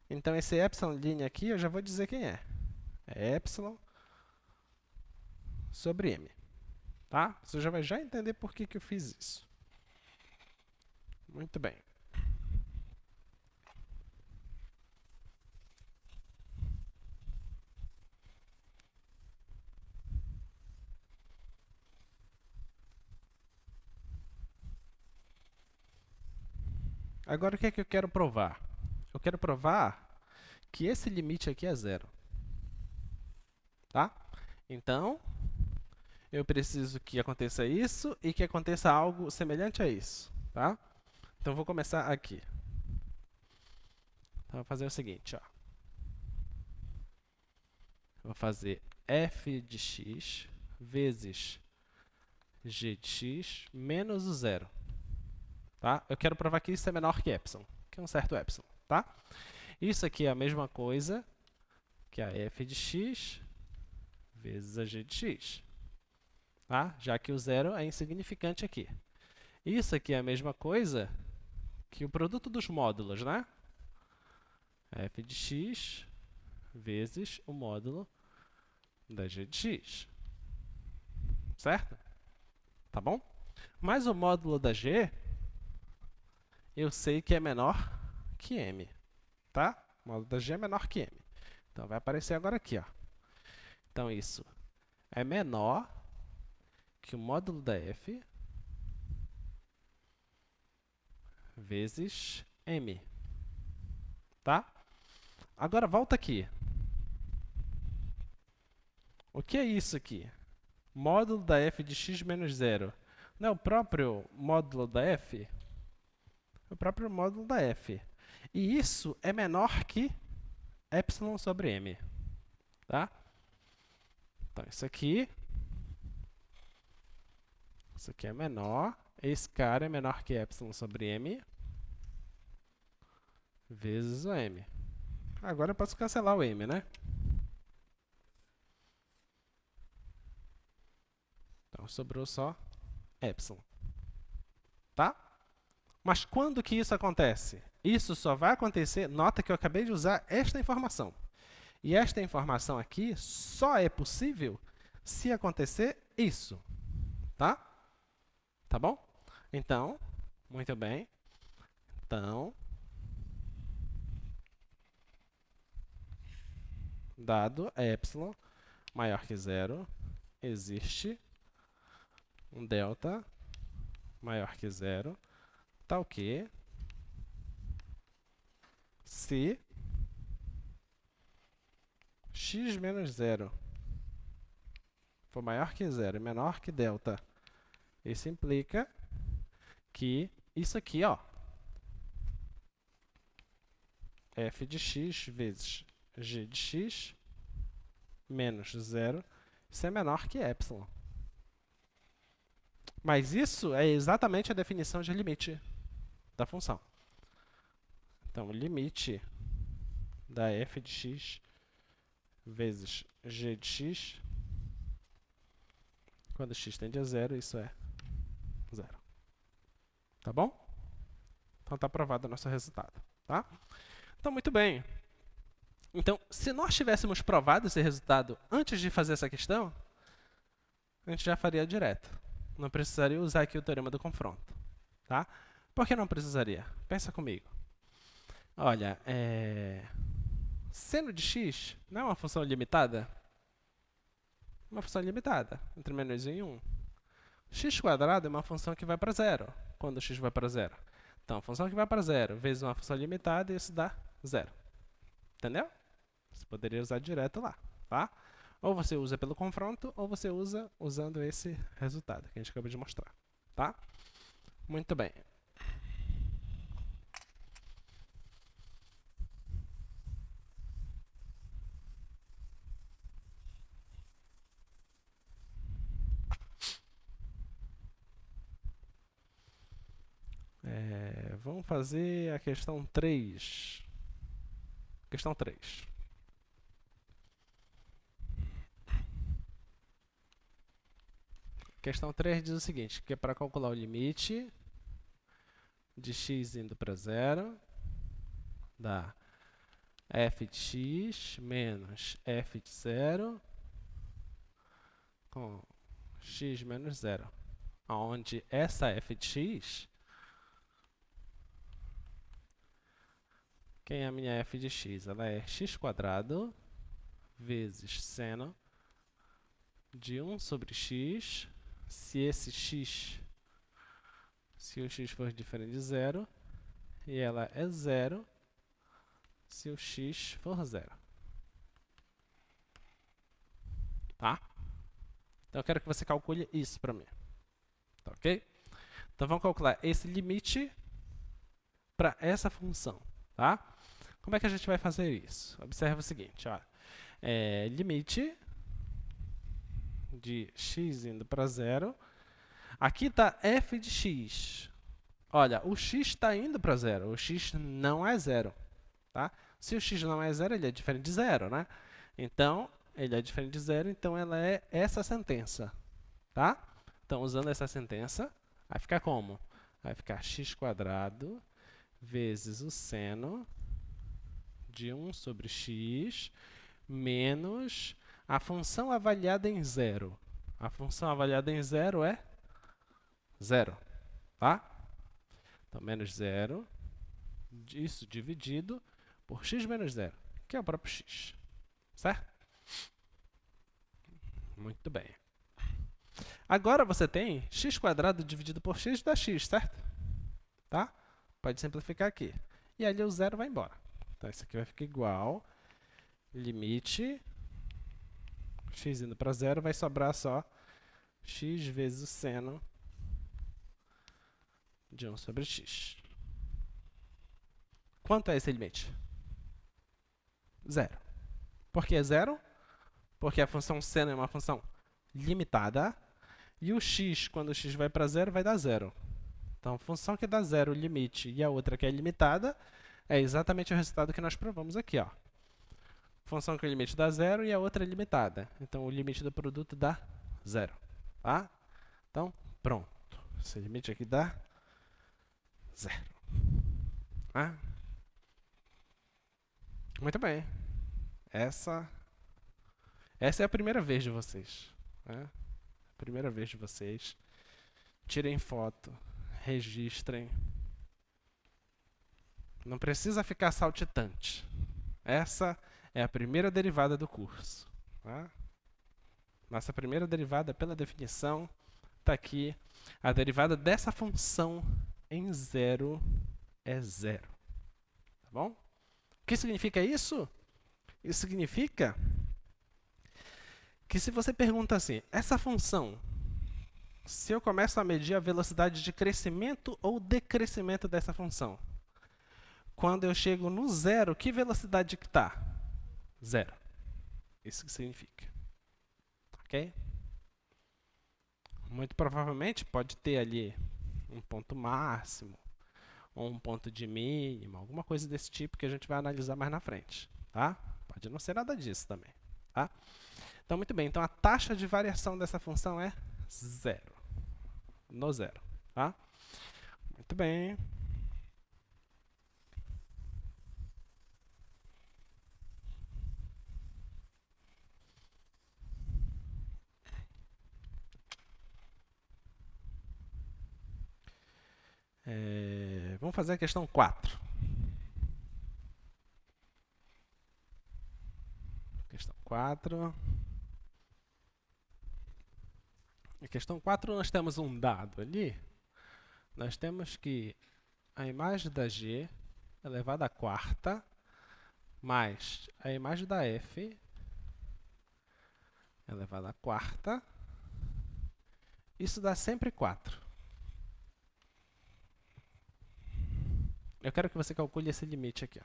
Então, esse epsilon' aqui, eu já vou dizer quem é. É epsilon sobre m. Tá? Você já vai entender por que eu fiz isso. Muito bem. Agora, o que é que eu quero provar? Eu quero provar que esse limite aqui é 0. Tá? Então, eu preciso que aconteça isso e que aconteça algo semelhante a isso. Tá? Então, vou começar aqui. Então, vou fazer o seguinte. Ó. Vou fazer f de x vezes g de x menos o 0. Tá? Eu quero provar que isso é menor que epsilon, que é um certo epsilon. Tá? Isso aqui é a mesma coisa que a f de x vezes a g de x. Tá? Já que o 0 é insignificante aqui. Isso aqui é a mesma coisa que o produto dos módulos, né? F de x vezes o módulo da g de x. Certo? Tá bom? Mas o módulo da g, eu sei que é menor que m. Tá? O módulo da g é menor que m. Então, vai aparecer agora aqui, ó. Então, isso é menor que o módulo da f vezes m. Tá? Agora, volta aqui. O que é isso aqui? Módulo da f de x menos 0. Não é o próprio módulo da f? É o próprio módulo da f. E isso é menor que epsilon sobre m. Tá? Então, isso aqui é menor. Esse cara é menor que epsilon sobre m vezes o m. Agora eu posso cancelar o m, né? Então, sobrou só epsilon. Tá? Mas quando que isso acontece? Isso só vai acontecer, nota que eu acabei de usar esta informação. E esta informação aqui só é possível se acontecer isso. Tá? Tá bom? Então, muito bem. Então, dado epsilon maior que 0, existe um delta maior que 0, tal que se x menos 0 for maior que 0 e menor que delta, isso implica que isso aqui, ó, f de x vezes g de x menos 0, isso é menor que epsilon. Mas isso é exatamente a definição de limite da função. Então, o limite da f de x vezes g de x, quando x tende a 0, isso é 0. Tá bom? Então, está aprovado o nosso resultado. Tá? Então, muito bem. Então, se nós tivéssemos provado esse resultado antes de fazer essa questão, a gente já faria direto. Não precisaria usar aqui o teorema do confronto. Tá? Por que não precisaria? Pensa comigo. Olha, seno de x não é uma função limitada? Uma função limitada, entre menos 1 e 1. X² é uma função que vai para 0, quando x vai para 0. Então, a função que vai para 0 vezes uma função limitada, isso dá 0. Entendeu? Você poderia usar direto lá. Tá? Ou você usa pelo confronto, ou você usa usando esse resultado que a gente acabou de mostrar. Tá? Muito bem. Vamos fazer a questão 3. Questão 3. Questão 3 diz o seguinte, que é para calcular o limite de x indo para 0, dá f de x menos f de 0 com x menos 0, onde essa f de x, quem é a minha f de x? Ela é x² vezes seno de 1 sobre x, se esse x, se o x for diferente de 0, e ela é 0 se o x for 0. Tá? Então, eu quero que você calcule isso para mim. Tá ok? Então, vamos calcular esse limite para essa função. Tá? Como é que a gente vai fazer isso? Observe o seguinte, olha. Limite de x indo para 0. Aqui está f de x. Olha, o x está indo para 0. O x não é 0. Tá? Se o x não é 0, ele é diferente de 0, né? Então, ele é diferente de 0, então ela é essa sentença. Tá? Então, usando essa sentença, vai ficar como? Vai ficar x² vezes o seno de 1 sobre x menos a função avaliada em 0. A função avaliada em 0 é 0, tá? Então, menos 0, isso dividido por x menos 0, que é o próprio x, certo? Muito bem. Agora você tem x² dividido por x dá x, certo? Tá? Pode simplificar aqui. E ali o 0 vai embora. Então, isso aqui vai ficar igual. Limite. X indo para 0, vai sobrar só x vezes o seno de 1 sobre x. Quanto é esse limite? 0. Por que 0? Porque a função seno é uma função limitada. E o x, quando o x vai para 0, vai dar 0. Então, a função que dá 0, o limite, e a outra que é limitada, é exatamente o resultado que nós provamos aqui, ó. Função que o limite dá 0 e a outra é limitada. Então, o limite do produto dá 0. Tá? Então, pronto. Esse limite aqui dá 0. Tá? Muito bem. Essa é a primeira vez de vocês. Né? Primeira vez de vocês. Tirem foto. Registrem. Não precisa ficar saltitante. Essa é a primeira derivada do curso. Tá? Nossa primeira derivada, pela definição, está aqui. A derivada dessa função em 0 é 0. Tá bom? O que significa isso? Isso significa que se você pergunta assim, essa função, se eu começo a medir a velocidade de crescimento ou decrescimento dessa função, quando eu chego no 0, que velocidade que está? 0. Isso que significa. Ok? Muito provavelmente pode ter ali um ponto máximo, ou um ponto de mínimo, alguma coisa desse tipo que a gente vai analisar mais na frente. Tá? Pode não ser nada disso também. Tá? Então, muito bem. Então, a taxa de variação dessa função é 0. No 0. Tá? Muito bem. Vamos fazer a questão 4. Questão 4. Na questão 4, nós temos um dado ali. Nós temos que a imagem da G elevada à quarta mais a imagem da F elevada à quarta. Isso dá sempre 4. Eu quero que você calcule esse limite aqui. Ó.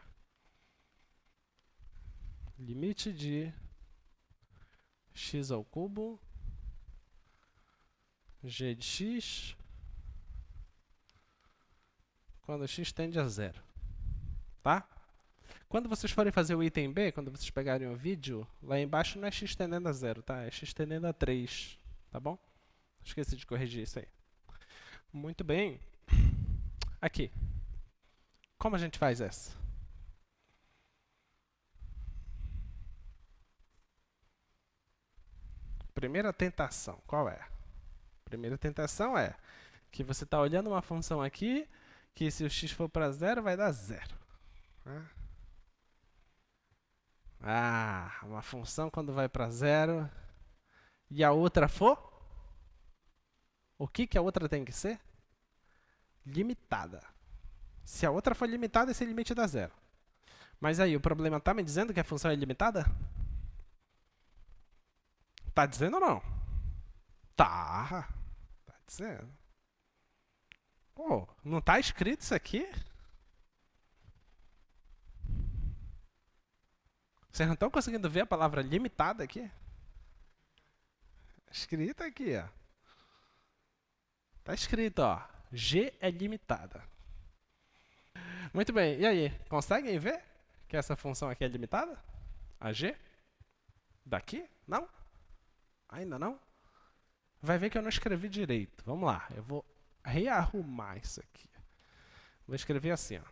Limite de x ao cubo, g de x, quando x tende a 0. Tá? Quando vocês forem fazer o item B, quando vocês pegarem o vídeo, lá embaixo não é x tendendo a 0, tá? É x tendendo a 3, tá bom? Esqueci de corrigir isso aí. Muito bem. Aqui. Como a gente faz essa? Primeira tentação, qual é? Primeira tentação é que você está olhando uma função aqui, que se o x for para 0, vai dar 0. Uma função quando vai para 0 e a outra for? O que a outra tem que ser? Limitada. Se a outra for limitada, esse limite dá 0. Mas aí, o problema está me dizendo que a função é limitada? Está dizendo ou não? Tá. Está dizendo. Pô, não está escrito isso aqui? Vocês não estão conseguindo ver a palavra limitada aqui? Escrita aqui, ó. Está escrito, ó. G é limitada. Muito bem, e aí? Conseguem ver que essa função aqui é limitada? A G? Daqui? Não? Ainda não? Vai ver que eu não escrevi direito. Vamos lá, eu vou rearrumar isso aqui. Vou escrever assim, ó.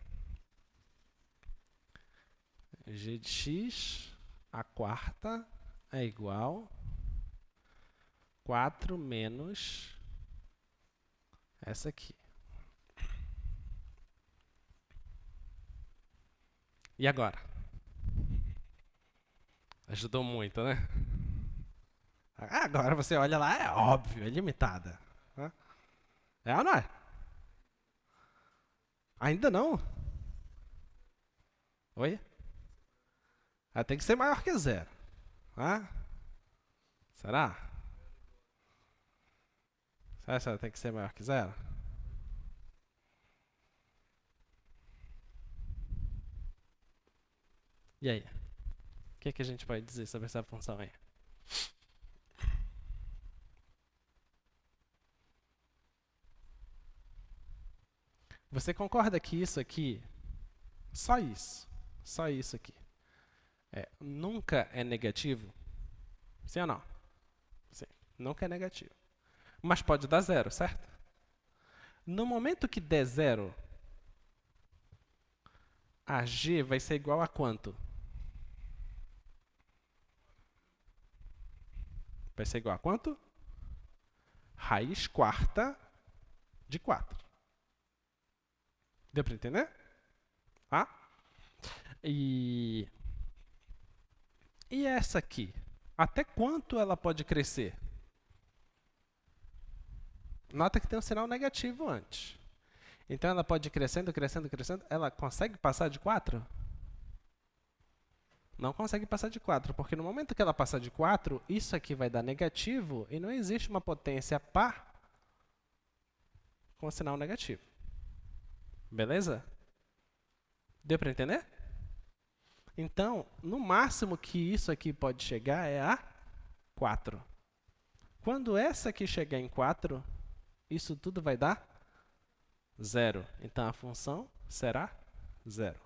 g de x, a quarta, é igual 4 menos essa aqui. E agora? Ajudou muito, né? Agora você olha lá, é óbvio, é limitada. É ou não é? Ainda não? Oi? Tem que ser maior que zero. Será? Será que ela tem que ser maior que zero? E aí? O que a gente pode dizer sobre essa função aí? Você concorda que isso aqui, só isso aqui, nunca é negativo? Sim ou não? Sim, nunca é negativo. Mas pode dar zero, certo? No momento que der zero, a g vai ser igual a quanto? Vai ser igual a quanto? Raiz quarta de 4. Deu para entender? E essa aqui? Até quanto ela pode crescer? Nota que tem um sinal negativo antes. Então ela pode ir crescendo, crescendo, crescendo. Ela consegue passar de 4? Não consegue passar de 4, porque no momento que ela passar de 4, isso aqui vai dar negativo e não existe uma potência par com sinal negativo. Beleza? Deu para entender? Então, no máximo que isso aqui pode chegar é a 4. Quando essa aqui chegar em 4, isso tudo vai dar 0. Então, a função será 0.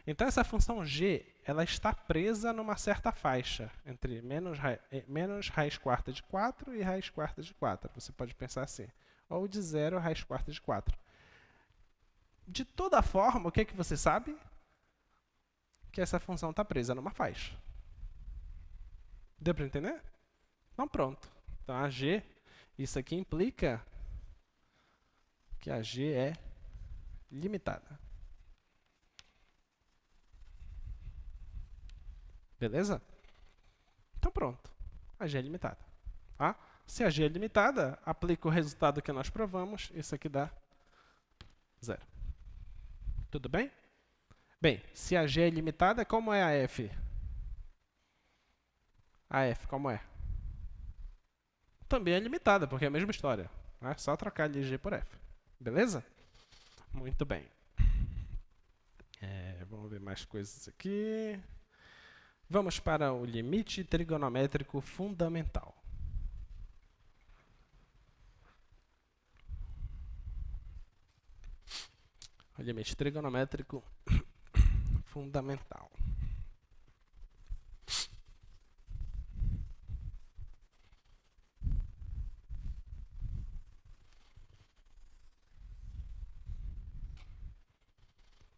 Então, essa função g, ela está presa numa certa faixa, entre menos raiz quarta de 4 e raiz quarta de 4. Você pode pensar assim. Ou de 0 a raiz quarta de 4. De toda forma, o que você sabe? Que essa função está presa numa faixa. Deu para entender? Então, pronto. Então, a g, isso aqui implica que a g é limitada. Beleza? Então, pronto. A g é limitada. Se a g é limitada, aplica o resultado que nós provamos, isso aqui dá 0. Tudo bem? Bem, se a g é limitada, como é a f? A f, como é? Também é limitada, porque é a mesma história. É só trocar ali g por f. Beleza? Muito bem. Vamos ver mais coisas aqui. Vamos para o limite trigonométrico fundamental. O limite trigonométrico fundamental.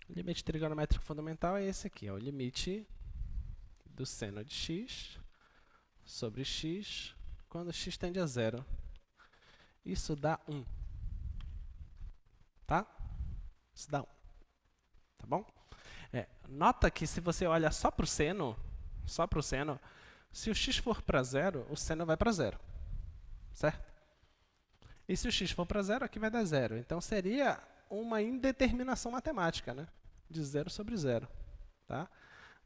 O limite trigonométrico fundamental é esse aqui, é o limite do seno de x sobre x quando x tende a 0. Isso dá 1. Tá? Isso dá 1. Tá bom? Nota que se você olha só para o seno, se o x for para 0, o seno vai para 0. Certo? E se o x for para 0, aqui vai dar 0. Então, seria uma indeterminação matemática, né? De 0 sobre 0. Tá?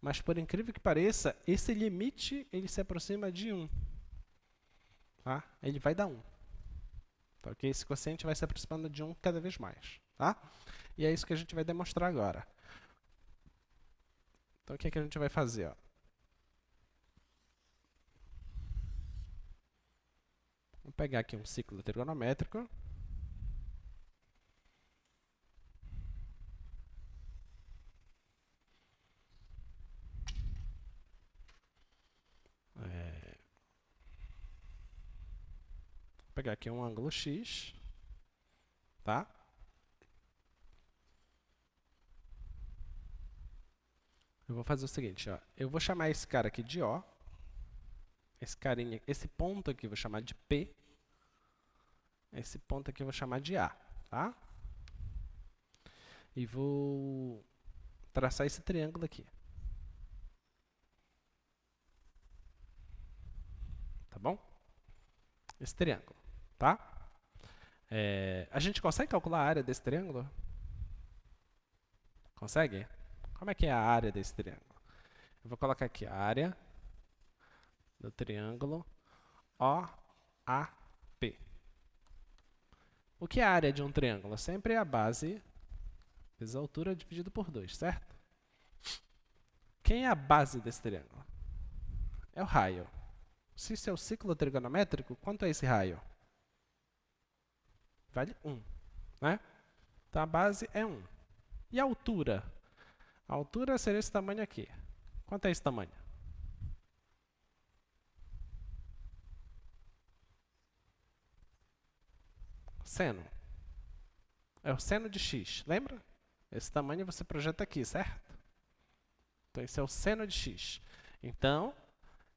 Mas, por incrível que pareça, esse limite ele se aproxima de 1. Tá? Ele vai dar 1. Tá, okay? Esse quociente vai se aproximando de 1 cada vez mais. Tá? E é isso que a gente vai demonstrar agora. Então, o que a gente vai fazer? Vou pegar aqui um ciclo trigonométrico. Vou pegar aqui um ângulo x. Tá? Eu vou fazer o seguinte, ó. Eu vou chamar esse cara aqui de O. Esse ponto aqui eu vou chamar de P. Esse ponto aqui eu vou chamar de A, tá? E vou traçar esse triângulo aqui. Tá bom? Esse triângulo, tá? A gente consegue calcular a área desse triângulo? Consegue? Como é que é a área desse triângulo? Eu vou colocar aqui a área do triângulo OAP. O que é a área de um triângulo? Sempre é a base vezes a altura dividido por 2, certo? Quem é a base desse triângulo? É o raio. Se isso é o ciclo trigonométrico, quanto é esse raio? Vale 1, né? Então a base é 1. E a altura? A altura seria esse tamanho aqui. Quanto é esse tamanho? Seno. É o seno de x, lembra? Esse tamanho você projeta aqui, certo? Então esse é o seno de x. Então,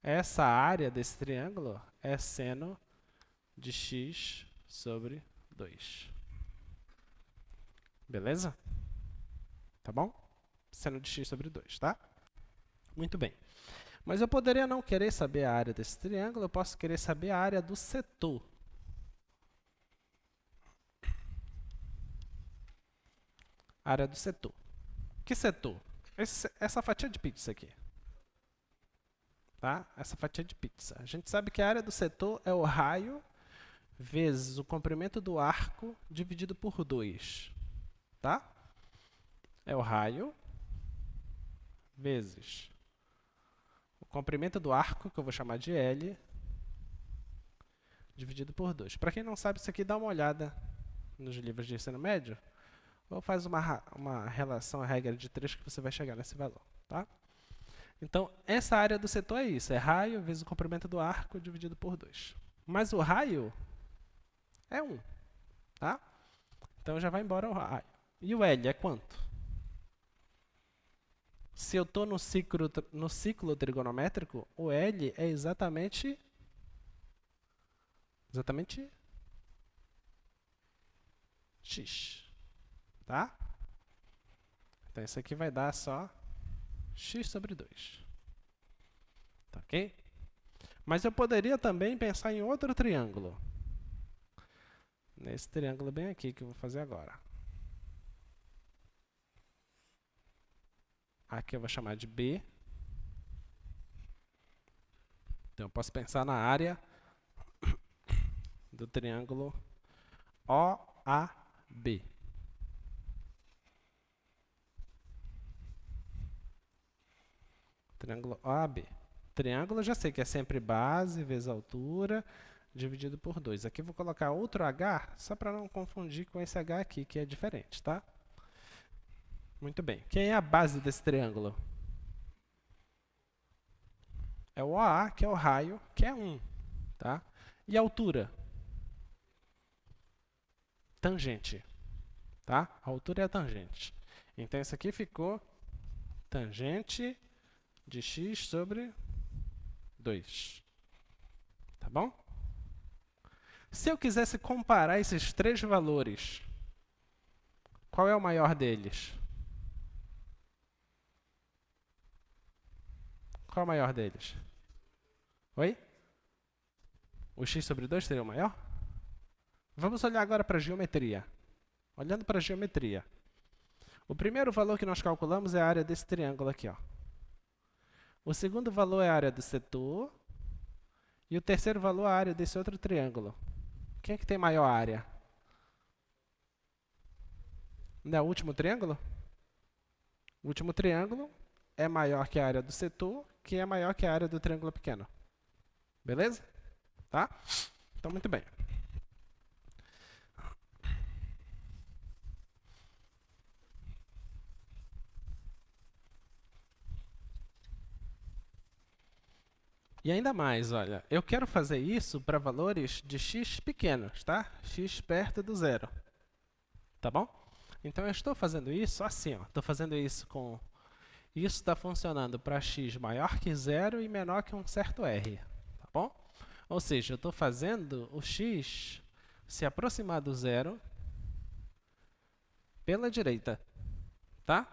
essa área desse triângulo é seno de x sobre 2. Beleza? Tá bom? Seno de x sobre 2, tá? Muito bem. Mas eu poderia não querer saber a área desse triângulo, eu posso querer saber a área do setor. Área do setor. Que setor? Essa fatia de pizza aqui. Tá? Essa fatia de pizza. A gente sabe que a área do setor é o raio vezes o comprimento do arco dividido por 2. Tá? É o raio vezes o comprimento do arco, que eu vou chamar de L, dividido por 2. Para quem não sabe, isso aqui dá uma olhada nos livros de ensino médio, ou faz uma relação, a regra de 3, que você vai chegar nesse valor. Tá? Então, essa área do setor é isso, é raio vezes o comprimento do arco dividido por 2. Mas o raio é 1. Tá? Então já vai embora o raio. E o L é quanto? Se eu estou no ciclo trigonométrico, o L é exatamente x. Tá? Então isso aqui vai dar só x sobre 2. Tá ok? Mas eu poderia também pensar em outro triângulo. Nesse triângulo bem aqui que eu vou fazer agora. Aqui eu vou chamar de B. Então eu posso pensar na área do triângulo OAB. Triângulo OAB. Triângulo eu já sei que é sempre base vezes altura dividido por 2. Aqui eu vou colocar outro H, só para não confundir com esse H aqui, que é diferente, tá? Muito bem. Quem é a base desse triângulo? É o OA, que é o raio, que é 1. Tá? E a altura? Tangente. Tá? A altura é a tangente. Então, isso aqui ficou tangente de x sobre 2. Tá bom? Se eu quisesse comparar esses 3 valores, qual é o maior deles? Qual é o maior deles? Oi? O x sobre 2 seria o maior? Vamos olhar agora para a geometria. Olhando para a geometria. O primeiro valor que nós calculamos é a área desse triângulo aqui, ó. O segundo valor é a área do setor. E o terceiro valor é a área desse outro triângulo. Quem é que tem maior área? Não é o último triângulo? O último triângulo é maior que a área do setor, que é maior que a área do triângulo pequeno. Beleza? Tá? Então, muito bem. E ainda mais, olha, eu quero fazer isso para valores de x pequenos, tá? X perto do zero. Tá bom? Então, eu estou fazendo isso assim, ó. Estou fazendo isso com Isso está funcionando para x maior que zero e menor que um certo r. Tá bom? Ou seja, eu estou fazendo o x se aproximar do zero pela direita. Tá?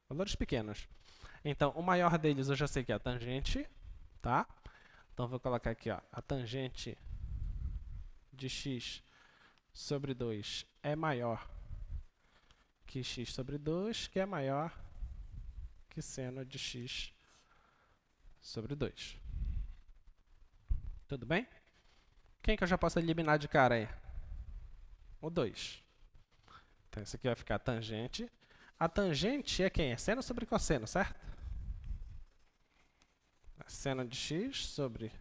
Valores pequenos. Então, o maior deles eu já sei que é a tangente. Tá? Então, eu vou colocar aqui, ó, a tangente de x sobre 2 é maior que x sobre 2, que é maior que seno de x sobre 2. Tudo bem? Quem que eu já posso eliminar de cara aí? O 2. Então, isso aqui vai ficar a tangente. A tangente é quem? É seno sobre cosseno, certo? Seno de x sobre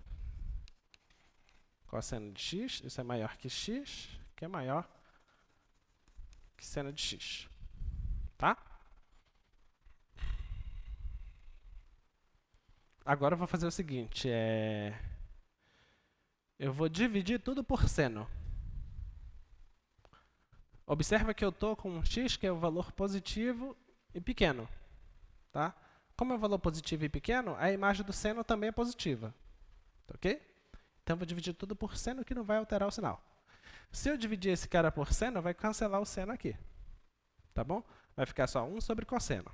cosseno de x. Isso é maior que x, que é maior que seno de x. Tá? Agora eu vou fazer o seguinte. Eu vou dividir tudo por seno. Observa que eu estou com um x, que é o valor positivo e pequeno. Tá? Como é um valor positivo e pequeno, a imagem do seno também é positiva. Ok? Então, eu vou dividir tudo por seno, que não vai alterar o sinal. Se eu dividir esse cara por seno, vai cancelar o seno aqui. Tá bom? Vai ficar só 1 sobre cosseno.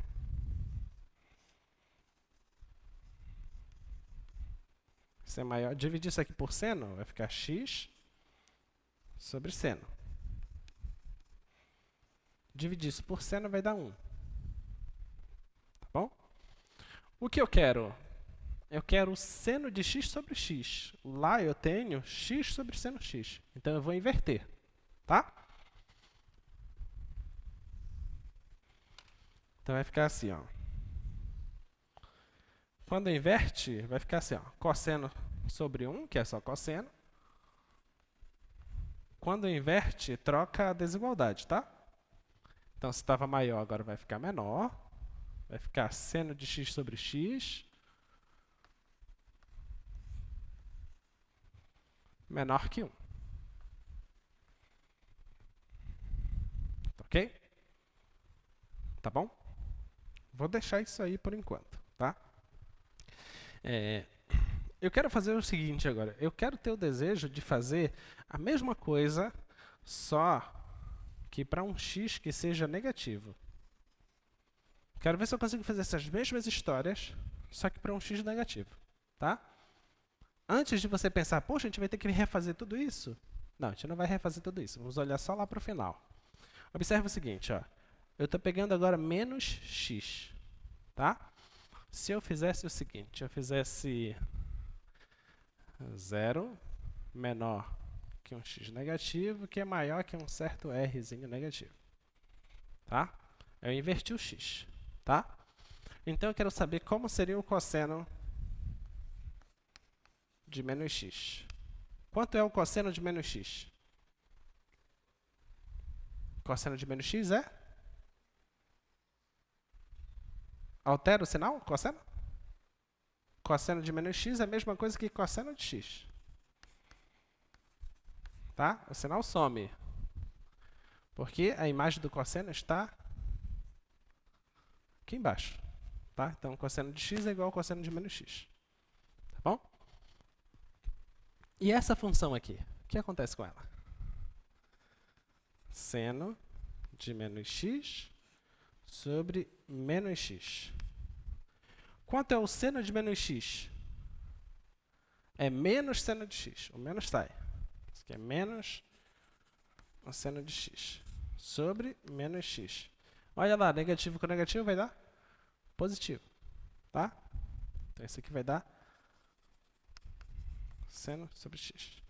Isso é maior. Dividir isso aqui por seno, vai ficar x sobre seno. Dividir isso por seno vai dar 1. Tá bom? O que eu quero? Eu quero o seno de x sobre x. Lá eu tenho x sobre seno x. Então, eu vou inverter. Tá? Então, vai ficar assim, ó. Quando inverte, vai ficar assim, ó, cosseno sobre 1, que é só cosseno. Quando inverte, troca a desigualdade, tá? Então, se estava maior, agora vai ficar menor. Vai ficar seno de x sobre x menor que 1. Ok? Tá bom? Vou deixar isso aí por enquanto, tá? Eu quero fazer o seguinte agora. Eu quero ter o desejo de fazer a mesma coisa, só que para um x que seja negativo. Quero ver se eu consigo fazer essas mesmas histórias, só que para um x negativo. Tá? Antes de você pensar, poxa, a gente vai ter que refazer tudo isso? Não, a gente não vai refazer tudo isso. Vamos olhar só lá para o final. Observe o seguinte, ó. Eu estou pegando agora menos x. Tá? Se eu fizesse o seguinte, eu fizesse 0 menor que um x negativo, que é maior que um certo rzinho negativo. Tá? Eu inverti o x. Tá? Então, eu quero saber como seria o cosseno de menos x. Quanto é o cosseno de menos x? Cosseno de menos x é? Altera o sinal? Cosseno? Cosseno de menos x é a mesma coisa que cosseno de x. Tá? O sinal some. Porque a imagem do cosseno está aqui embaixo. Tá? Então, cosseno de x é igual ao cosseno de menos x. Tá bom? E essa função aqui? O que acontece com ela? Seno de menos x sobre menos x. Quanto é o seno de menos x? É menos seno de x. O menos sai. Isso aqui é menos o seno de x sobre menos x. Olha lá, negativo com negativo vai dar positivo. Tá? Então, isso aqui vai dar seno sobre x.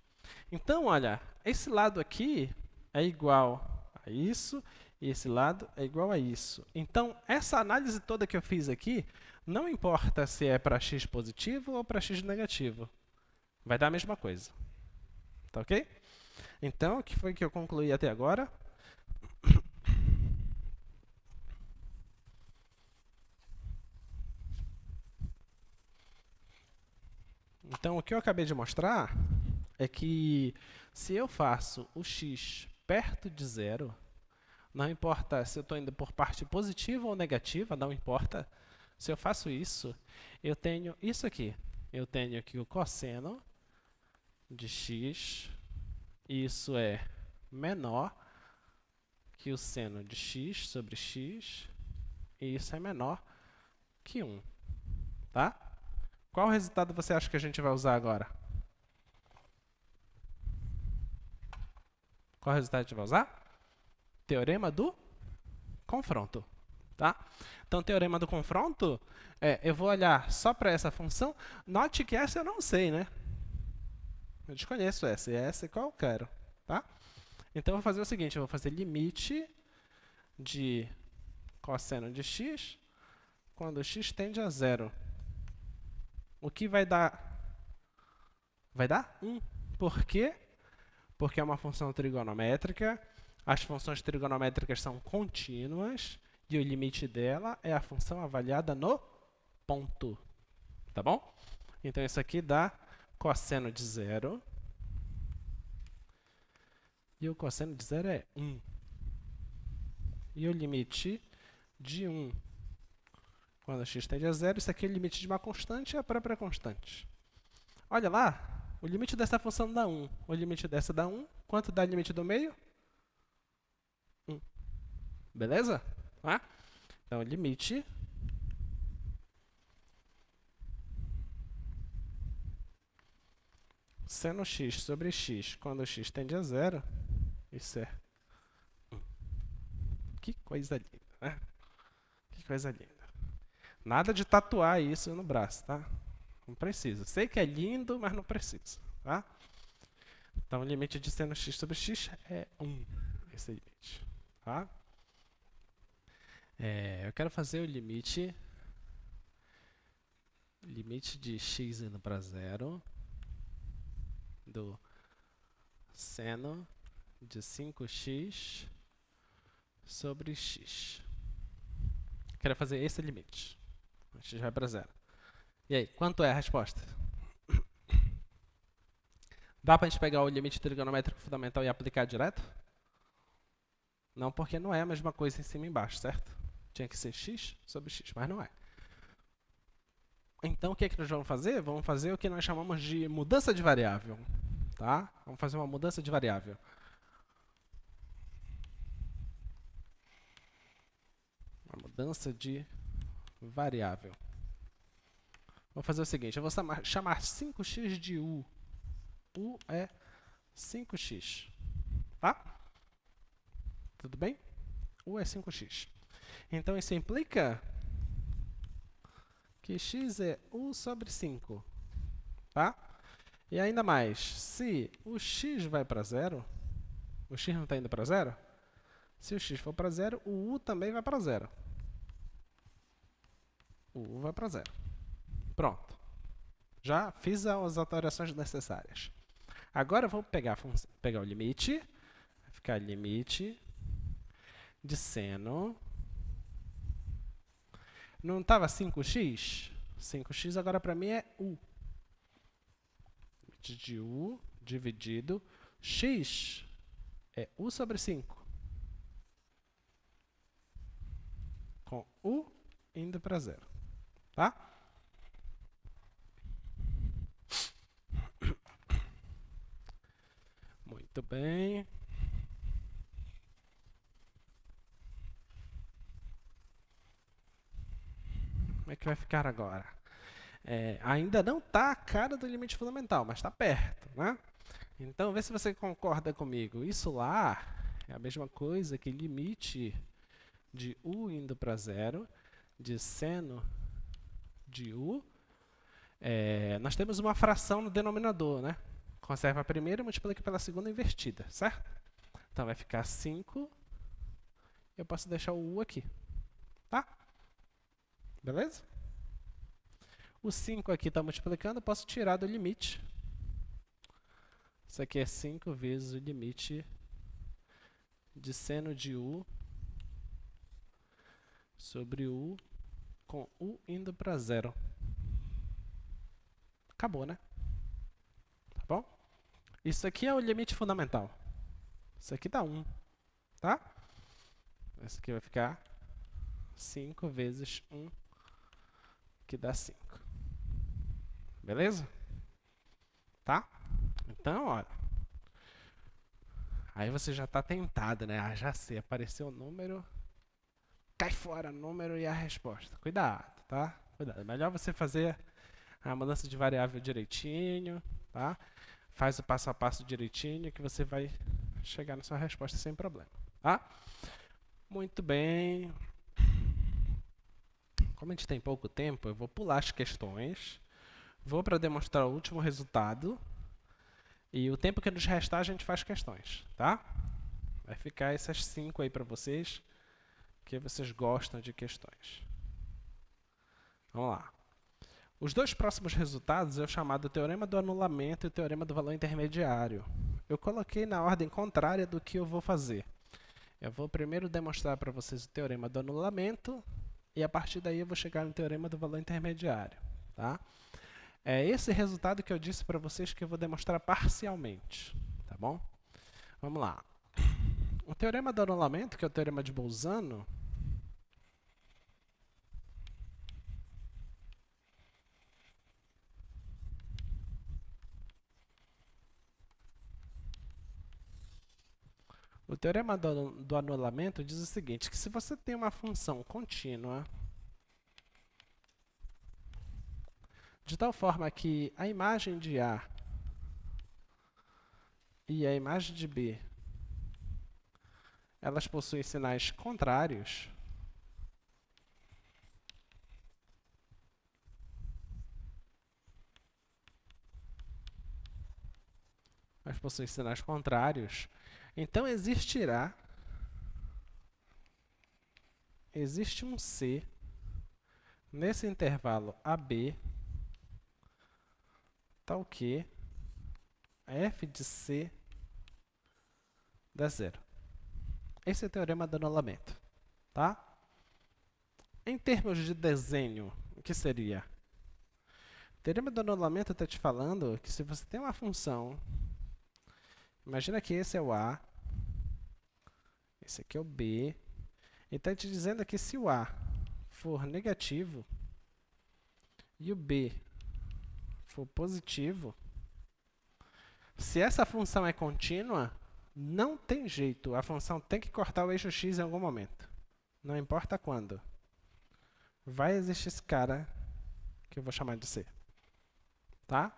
Então, olha, esse lado aqui é igual a isso, e esse lado é igual a isso. Então, essa análise toda que eu fiz aqui, não importa se é para x positivo ou para x negativo. Vai dar a mesma coisa. Tá ok? Então, o que foi que eu concluí até agora? Então, o que eu acabei de mostrar é que se eu faço o x perto de zero, Não importa se eu estou indo por parte positiva ou negativa, não importa. Se eu faço isso, eu tenho isso aqui. Eu tenho aqui o cosseno de x, isso é menor que o seno de x sobre x, e isso é menor que 1. Tá? Qual resultado você acha que a gente vai usar agora? Qual resultado a gente vai usar? Teorema do confronto. Tá? Então, o teorema do confronto, eu vou olhar só para essa função. Note que essa eu não sei, né? Eu desconheço essa, e essa é qual eu quero. Tá? Então, eu vou fazer o seguinte, eu vou fazer limite de cosseno de x quando x tende a 0. O que vai dar? Vai dar 1. Por quê? Porque é uma função trigonométrica. As funções trigonométricas são contínuas e o limite dela é a função avaliada no ponto. Tá bom? Então, isso aqui dá cosseno de 0. E o cosseno de 0 é 1. E o limite de 1 quando x tende a 0, isso aqui é o limite de uma constante e a própria constante. Olha lá, o limite dessa função dá 1. O limite dessa dá 1. Quanto dá o limite do meio? 1. Beleza? Tá? Então, o limite seno x sobre x quando x tende a 0, isso é 1. Que coisa linda, né? Que coisa linda. Nada de tatuar isso no braço, tá? Não precisa. Sei que é lindo, mas não precisa, tá? Então, o limite de seno x sobre x é 1. Esse é o limite, tá? Eu quero fazer o limite de x indo para 0 do seno de 5x sobre x. Quero fazer esse limite. X vai para 0. E aí, quanto é a resposta? Dá para a gente pegar o limite trigonométrico fundamental e aplicar direto? Não, porque não é a mesma coisa em cima e embaixo, certo? Tinha que ser x sobre x, mas não é. Então, o que é que nós vamos fazer? Vamos fazer o que nós chamamos de mudança de variável. Tá? Vamos fazer uma mudança de variável. Uma mudança de variável. Vou fazer o seguinte, eu vou chamar 5x de u. U é 5x. Tá? Tudo bem? U é 5x. Então, isso implica que x é u sobre 5. Tá? E ainda mais, se o x vai para 0, o x não está indo para 0? Se o x for para 0, o u também vai para 0. O u vai para 0. Pronto. Já fiz as alterações necessárias. Agora, eu vou pegar o limite. Vai ficar limite de seno. Não estava 5x? 5x agora para mim é u. Limite de u dividido. X é u sobre 5. Com u indo para 0. Tá? Muito bem. Como é que vai ficar agora? Ainda não está a cara do limite fundamental, mas está perto, né? Então, vê se você concorda comigo. Isso lá é a mesma coisa que limite de u indo para 0, de seno de u. Nós temos uma fração no denominador, né? Conserva a primeira e multiplica pela segunda invertida, certo? Então, vai ficar 5. Eu posso deixar o u aqui, tá? Beleza? O 5 aqui está multiplicando, eu posso tirar do limite. Isso aqui é 5 vezes o limite de seno de u sobre u com u indo para 0. Acabou, né? Tá bom? Isso aqui é o limite fundamental. Isso aqui dá 1, tá? Esse aqui vai ficar 5 vezes 1, que dá 5. Beleza? Tá? Então, olha. Aí você já está tentado, né? Ah, já sei, apareceu o número. Cai fora o número e a resposta. Cuidado, tá? Cuidado. É melhor você fazer a mudança de variável direitinho, tá? Faz o passo a passo direitinho que você vai chegar na sua resposta sem problema, tá? Muito bem. Como a gente tem pouco tempo, eu vou pular as questões. Vou para demonstrar o último resultado. E o tempo que nos restar, a gente faz questões, tá? Vai ficar essas 5 aí para vocês, que vocês gostam de questões. Vamos lá. Os dois próximos resultados é o chamado teorema do anulamento e o teorema do valor intermediário. Eu coloquei na ordem contrária do que eu vou fazer. Eu vou primeiro demonstrar para vocês o teorema do anulamento e a partir daí eu vou chegar no teorema do valor intermediário, tá? É esse resultado que eu disse para vocês que eu vou demonstrar parcialmente, tá bom? Vamos lá. O teorema do anulamento, que é o teorema de Bolzano, o teorema do anulamento diz o seguinte, que se você tem uma função contínua, de tal forma que a imagem de A e a imagem de B, elas possuem sinais contrários, então existe um C nesse intervalo AB, tal que f de C dá zero. Esse é o teorema do anulamento, tá? Em termos de desenho, o que seria? O teorema do anulamento está te falando que se você tem uma função, imagina que esse é o A, esse aqui é o B, e está te dizendo que se o A for negativo e o B for positivo, se essa função é contínua, não tem jeito, a função tem que cortar o eixo x em algum momento. Não importa quando. Vai existir esse cara que eu vou chamar de C. Tá?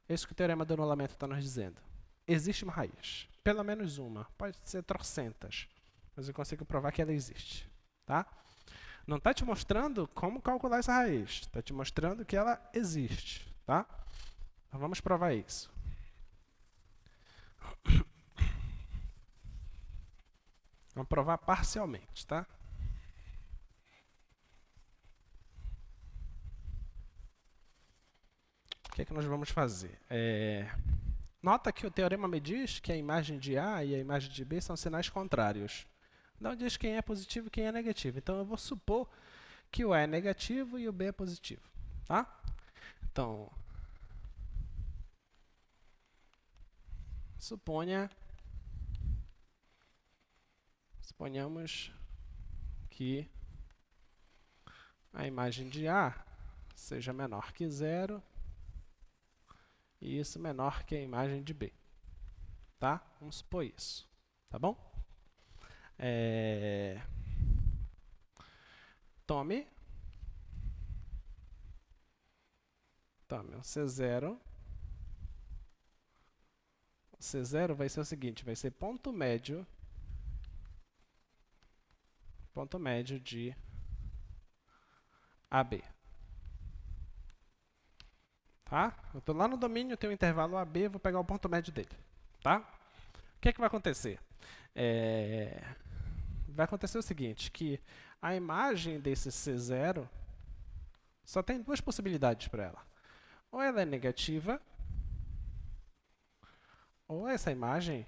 Isso que o teorema do anulamento está nos dizendo. Existe uma raiz. Pelo menos uma. Pode ser trocentas. Mas eu consigo provar que ela existe. Tá? Não está te mostrando como calcular essa raiz. Está te mostrando que ela existe. Tá? Então vamos provar isso. Vamos provar parcialmente, tá? O que é que nós vamos fazer? Nota que o teorema me diz que a imagem de A e a imagem de B são sinais contrários. Não diz quem é positivo e quem é negativo. Então, eu vou supor que o A é negativo e o B é positivo. Tá? Então, suponhamos que a imagem de A seja menor que 0 e isso menor que a imagem de B. Tá? Vamos supor isso. Tá bom? Tome um C0. O C0 vai ser o seguinte, vai ser ponto médio de AB. Tá? Eu estou lá no domínio, tenho o intervalo AB, vou pegar o ponto médio dele. Tá? O que é que vai acontecer? Vai acontecer o seguinte, que a imagem desse C0 só tem duas possibilidades para ela. Ou ela é negativa, ou essa imagem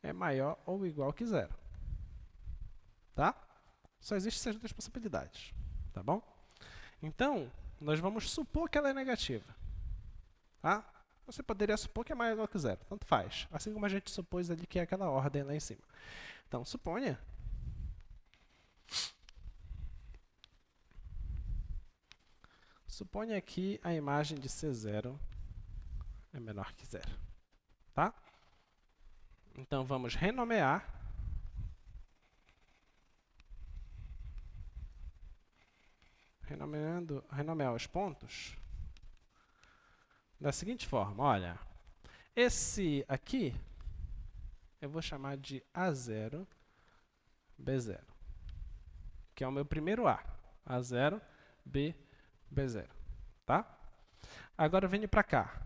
é maior ou igual que 0. Tá? Só existem essas duas possibilidades. Tá bom? Então, nós vamos supor que ela é negativa. Tá? Você poderia supor que é maior ou igual que 0. Tanto faz. Assim como a gente supôs ali que é aquela ordem lá em cima. Então, suponha Suponha que a imagem de C0 é menor que 0. Tá? Então, vamos renomear. Renomear os pontos da seguinte forma, olha. Esse aqui, eu vou chamar de A0, B0. Que é o meu primeiro A. A0, B, B0. Tá? Agora eu venho para cá.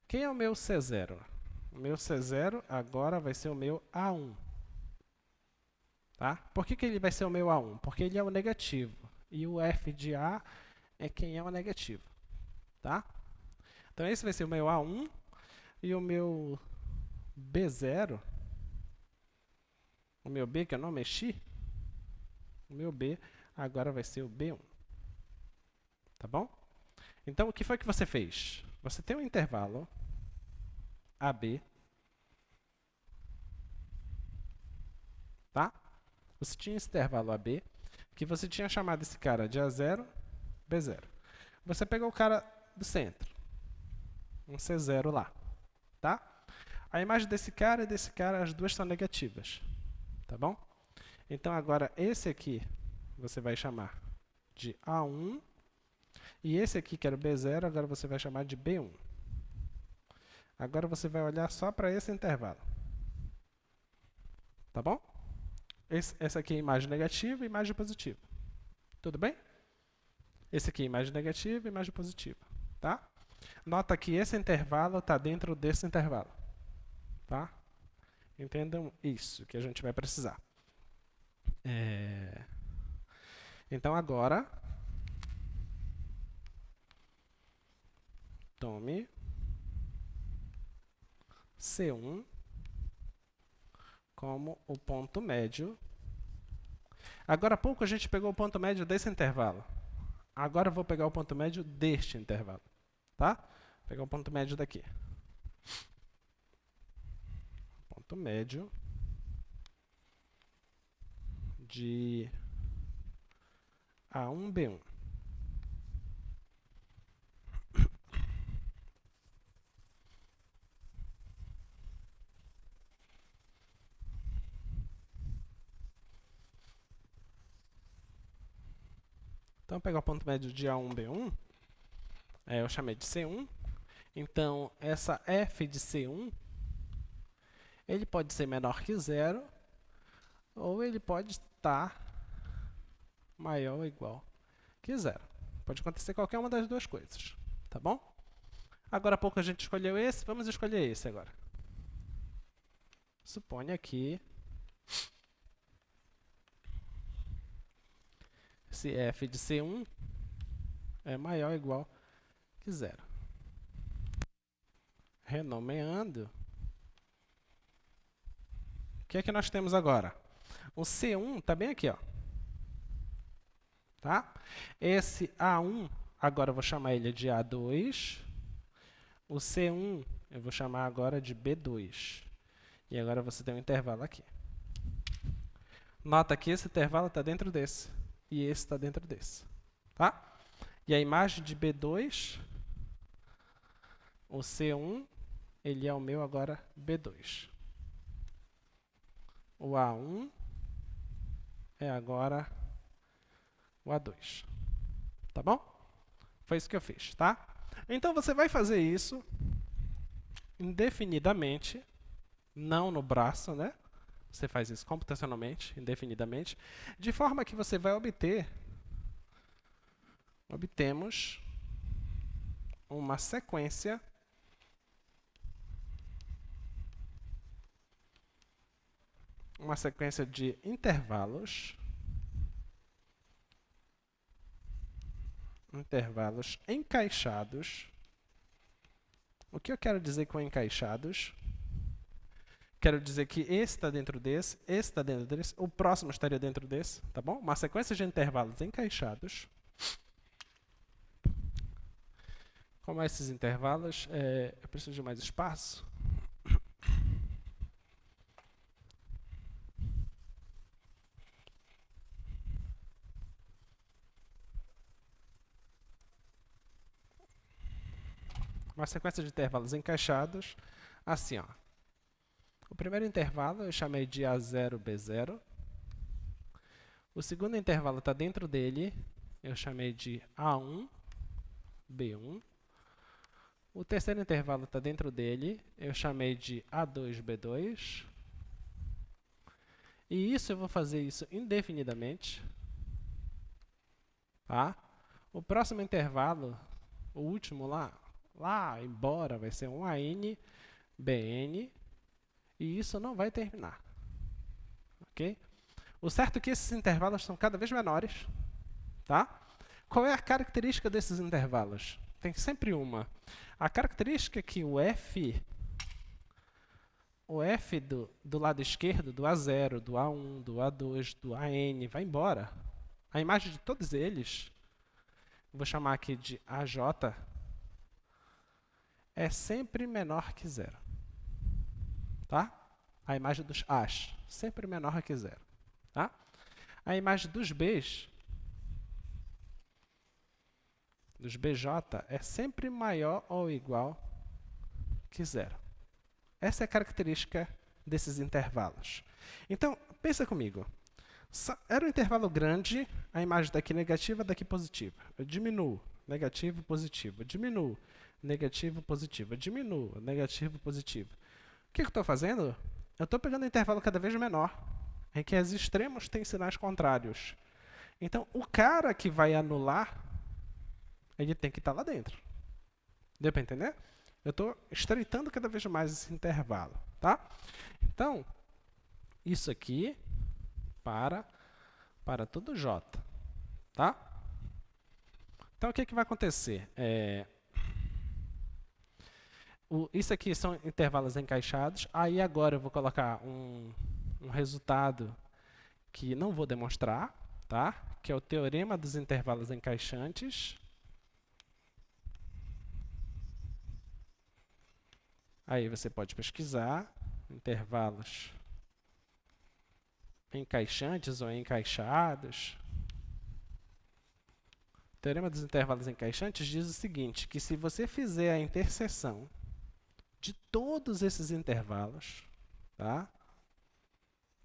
Quem é o meu C0? O meu C0 agora vai ser o meu A1. Tá? Por que ele vai ser o meu A1? Porque ele é o negativo. E o F de A é quem é o negativo. Tá? Então esse vai ser o meu A1. E o meu B0, o meu B que eu não mexi, o meu B agora vai ser o B1. Tá bom? Então o que foi que você fez? Você tem um intervalo AB, tá? Você tinha esse intervalo AB, que você tinha chamado esse cara de A0, B0. Você pegou o cara do centro, um C0 lá, tá? A imagem desse cara e desse cara, as duas são negativas, tá bom? Então agora esse aqui você vai chamar de A1, e esse aqui que era o B0, agora você vai chamar de B1. Agora você vai olhar só para esse intervalo. Tá bom? Essa aqui é a imagem negativa e imagem positiva. Tudo bem? Esse aqui é a imagem negativa e imagem positiva. Tá? Nota que esse intervalo está dentro desse intervalo. Tá? Entendam isso que a gente vai precisar. Então agora, tome C1 como o ponto médio. Agora há pouco a gente pegou o ponto médio desse intervalo. Agora eu vou pegar o ponto médio deste intervalo. Tá? Vou pegar o ponto médio daqui. Ponto médio de A1, B1. Então, pegar o ponto médio de A1, B1, eu chamei de C1. Então, essa f de C1, ele pode ser menor que 0, ou ele pode estar maior ou igual que 0. Pode acontecer qualquer uma das duas coisas, tá bom? Agora há pouco a gente escolheu esse, vamos escolher esse agora. Suponha que se f de C1 é maior ou igual que 0. Renomeando, o que é que nós temos agora? O C1 está bem aqui, ó. Tá? Esse A1, agora eu vou chamar ele de A2. O C1 eu vou chamar agora de B2. E agora você tem um intervalo aqui. Nota que esse intervalo está dentro desse. E esse está dentro desse. Tá? E a imagem de B2, o C1, ele é o meu agora B2. O A1 é agora o A2. Tá bom? Foi isso que eu fiz, tá? Então você vai fazer isso indefinidamente, não no braço, né? Você faz isso computacionalmente, indefinidamente, de forma que você vai obtemos uma sequência de intervalos encaixados. O que eu quero dizer com encaixados? Quero dizer que esse está dentro desse, esse está dentro desse, o próximo estaria dentro desse, tá bom? Uma sequência de intervalos encaixados. Como esses intervalos, eu preciso de mais espaço. uma sequência de intervalos encaixados, assim, ó. O primeiro intervalo eu chamei de A0, B0. O segundo intervalo está dentro dele, eu chamei de A1, B1. O terceiro intervalo está dentro dele, eu chamei de A2, B2. E isso eu vou fazer isso indefinidamente. Tá? O próximo intervalo, o último lá embora, vai ser um AN, BN. E isso não vai terminar. Ok? O certo é que esses intervalos são cada vez menores. Tá? Qual é a característica desses intervalos? Tem sempre uma. A característica é que o F do lado esquerdo, do A0, do A1, do A2, do AN, vai embora. A imagem de todos eles, vou chamar aqui de AJ, é sempre menor que zero. Tá? A imagem dos A's, sempre menor que zero. Tá? A imagem dos B's, dos BJ, é sempre maior ou igual que zero. Essa é a característica desses intervalos. Então, pensa comigo. Era um intervalo grande, a imagem daqui negativa, daqui positiva. Eu diminuo, negativo, positivo. Eu diminuo, negativo, positivo. Eu diminuo, negativo, positivo. O que eu estou fazendo? Eu estou pegando um intervalo cada vez menor, em que os extremos têm sinais contrários. Então, o cara que vai anular, ele tem que estar lá dentro. Deu para entender? Eu estou estreitando cada vez mais esse intervalo. Tá? Então, isso aqui para todo J. Tá? Então, o que vai acontecer? Isso aqui são intervalos encaixados. Aí agora eu vou colocar um resultado que não vou demonstrar, tá? Que é o teorema dos intervalos encaixantes. Aí você pode pesquisar intervalos encaixantes ou encaixados. O teorema dos intervalos encaixantes diz o seguinte, que se você fizer a interseção de todos esses intervalos, tá?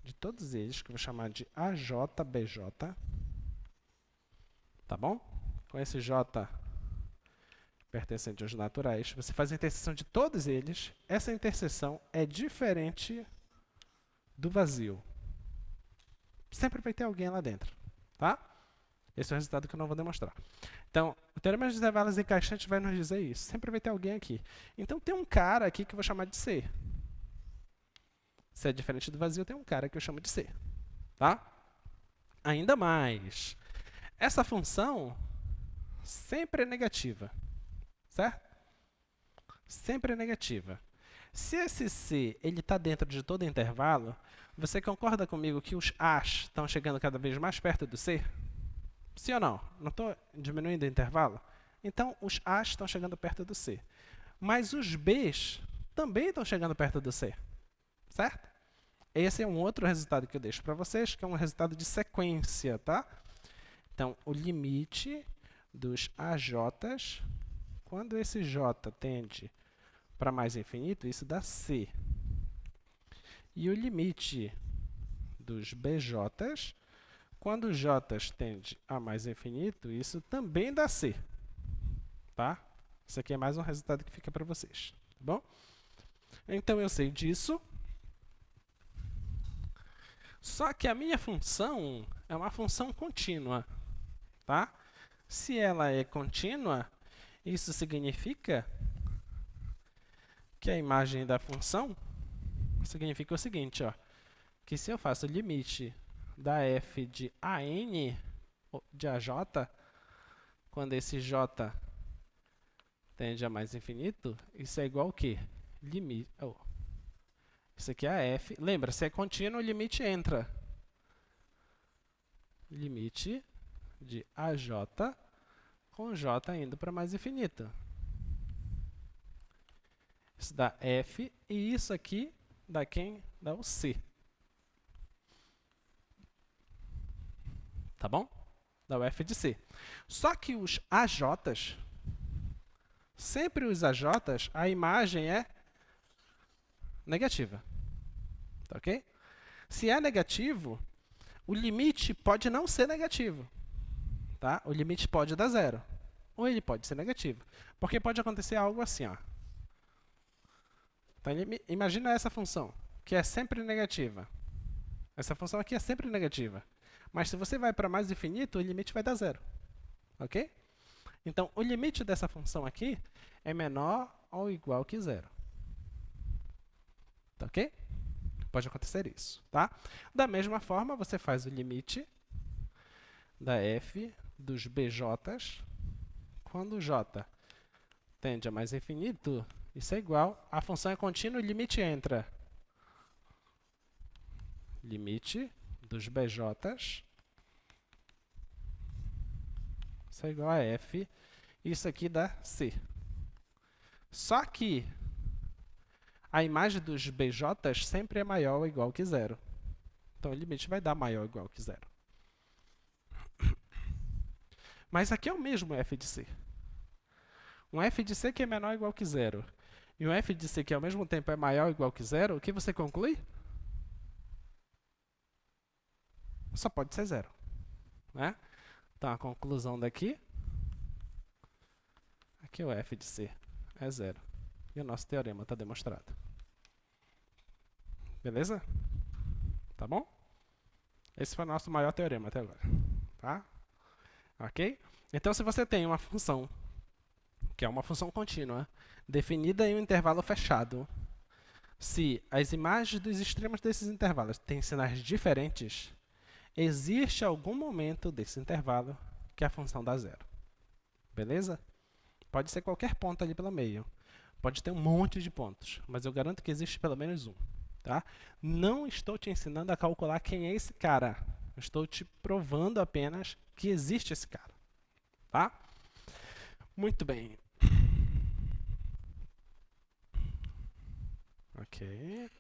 De todos eles, que eu vou chamar de AJ, BJ, tá bom? Com esse J pertencente aos naturais, você faz a interseção de todos eles, essa interseção é diferente do vazio. Sempre vai ter alguém lá dentro, tá? Esse é o resultado que eu não vou demonstrar. Então, o teorema dos intervalos encaixantes vai nos dizer isso. Sempre vai ter alguém aqui. Então, tem um cara aqui que eu vou chamar de C. Se é diferente do vazio, tem um cara que eu chamo de C. Tá? Ainda mais. Essa função sempre é negativa. Certo? Sempre é negativa. Se esse C está dentro de todo intervalo, você concorda comigo que os A's estão chegando cada vez mais perto do C? Sim ou não? Não estou diminuindo o intervalo? Então, os A's estão chegando perto do C. Mas os B's também estão chegando perto do C. Certo? Esse é um outro resultado que eu deixo para vocês, que é um resultado de sequência, tá? Então, o limite dos AJs, quando esse J tende para mais infinito, isso dá C. E o limite dos BJs, quando o J tende a mais infinito, isso também dá C. Tá? Isso aqui é mais um resultado que fica para vocês. Tá bom? Então, eu sei disso. Só que a minha função é uma função contínua. Tá? Se ela é contínua, isso significa que a imagem da função significa o seguinte, ó, que se eu faço o limite da f de AN de AJ, quando esse J tende a mais infinito, isso é igual ao quê? Limite. Isso aqui é a f. Lembra, se é contínuo, o limite entra. Limite de AJ com J indo para mais infinito. Isso dá f, e isso aqui dá quem? Dá o C. Tá bom? Dá o f de C. Só que os AJs sempre os AJs, a imagem é negativa. Tá ok? Se é negativo, o limite pode não ser negativo. Tá? O limite pode dar 0. Ou ele pode ser negativo. Porque pode acontecer algo assim. Ó. Então, imagina essa função, que é sempre negativa. Essa função aqui é sempre negativa. Mas se você vai para mais infinito, o limite vai dar 0. Ok? Então, o limite dessa função aqui é menor ou igual que 0. Tá ok? Pode acontecer isso. Tá? Da mesma forma, você faz o limite da f dos bj's quando o j tende a mais infinito. Isso é igual. A função é contínua, o limite entra. Limite dos bj's. Isso é igual a f. Isso aqui dá c. Só que a imagem dos bj's sempre é maior ou igual que 0. Então, o limite vai dar maior ou igual que 0. Mas aqui é o mesmo f de c. Um f de c que é menor ou igual que 0 e um f de c que ao mesmo tempo é maior ou igual que 0, o que você conclui? Só pode ser 0. Né? Então, a conclusão daqui, aqui o f de c é 0. E o nosso teorema está demonstrado. Beleza? Tá bom? Esse foi o nosso maior teorema até agora. Tá? Ok? Então, se você tem uma função, que é uma função contínua, definida em um intervalo fechado, se as imagens dos extremos desses intervalos têm sinais diferentes, existe algum momento desse intervalo que a função dá 0. Beleza? Pode ser qualquer ponto ali pelo meio. Pode ter um monte de pontos, mas eu garanto que existe pelo menos um. Tá? Não estou te ensinando a calcular quem é esse cara. Estou te provando apenas que existe esse cara. Tá? Muito bem. Ok.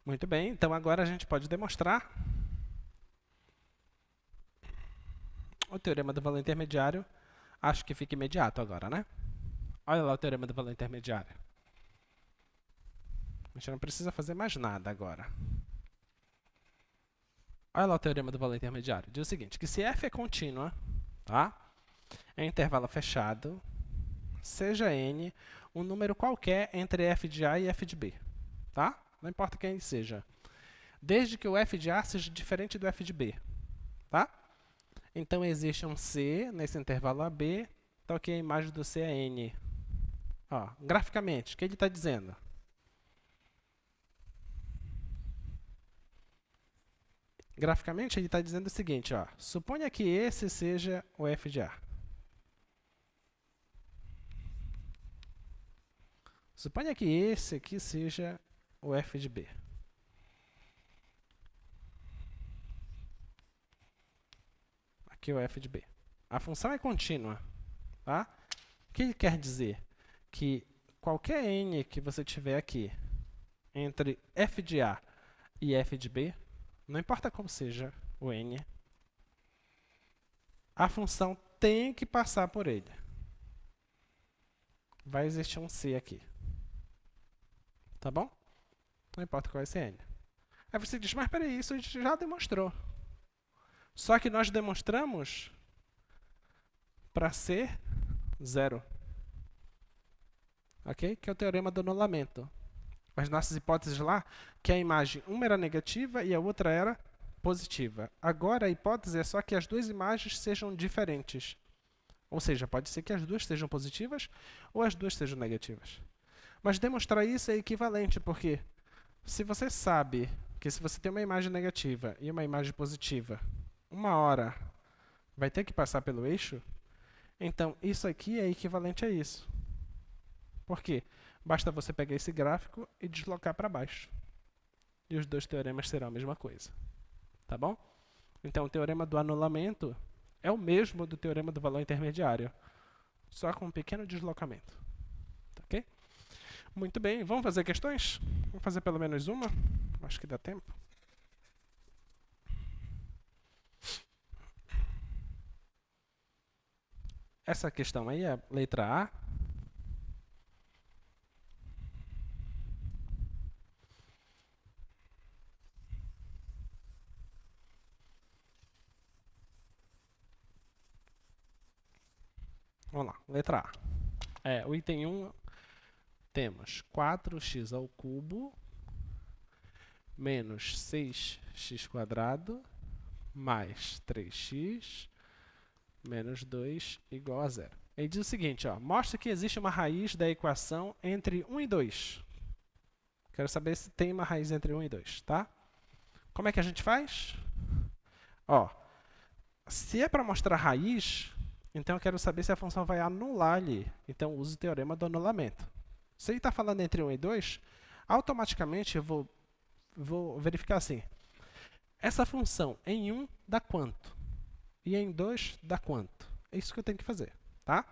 Muito bem. Então, agora a gente pode demonstrar o teorema do valor intermediário. Acho que fica imediato agora, né? Olha lá o teorema do valor intermediário. A gente não precisa fazer mais nada agora. Olha lá o teorema do valor intermediário. Diz o seguinte, que se f é contínua, tá? É um intervalo fechado, seja n um número qualquer entre f de A e f de B. Tá? Não importa quem seja. Desde que o f de A seja diferente do f de B. Tá? Então, existe um C nesse intervalo AB. Então, aqui a imagem do C é N. Ó, graficamente, o que ele está dizendo? Graficamente, ele está dizendo o seguinte, ó, suponha que esse seja o f de A. Suponha que esse aqui seja o f de B. Aqui é o f de B. A função é contínua. Tá? O que ele quer dizer? Que qualquer n que você tiver aqui entre f de A e f de B, não importa como seja o n, a função tem que passar por ele. Vai existir um C aqui. Tá bom? Não importa qual é esse n. Aí você diz, mas peraí, isso a gente já demonstrou. Só que nós demonstramos para ser 0. Ok? Que é o teorema do anulamento. As nossas hipóteses lá, que a imagem, uma era negativa e a outra era positiva. Agora, a hipótese é só que as duas imagens sejam diferentes. Ou seja, pode ser que as duas sejam positivas ou as duas sejam negativas. Mas demonstrar isso é equivalente, porque se você sabe que se você tem uma imagem negativa e uma imagem positiva, uma hora vai ter que passar pelo eixo, então isso aqui é equivalente a isso. Por quê? Basta você pegar esse gráfico e deslocar para baixo. E os dois teoremas serão a mesma coisa. Tá bom? Então, o teorema do anulamento é o mesmo do teorema do valor intermediário, só com um pequeno deslocamento. Tá ok? Muito bem, vamos fazer questões? Vamos fazer pelo menos uma? Acho que dá tempo. Essa questão aí é a letra A. Vamos lá, letra A. O item 1, temos 4x ao cubo menos 6x² mais 3x menos 2 igual a 0. Ele diz o seguinte, ó, mostra que existe uma raiz da equação entre 1 e 2. Quero saber se tem uma raiz entre 1 e 2, tá? Como é que a gente faz? Ó, se é para mostrar raiz, então eu quero saber se a função vai anular ali. Então, use o teorema do anulamento. Se ele está falando entre 1 e 2, automaticamente eu vou verificar assim. Essa função em 1 dá quanto? E em 2 dá quanto? É isso que eu tenho que fazer, tá?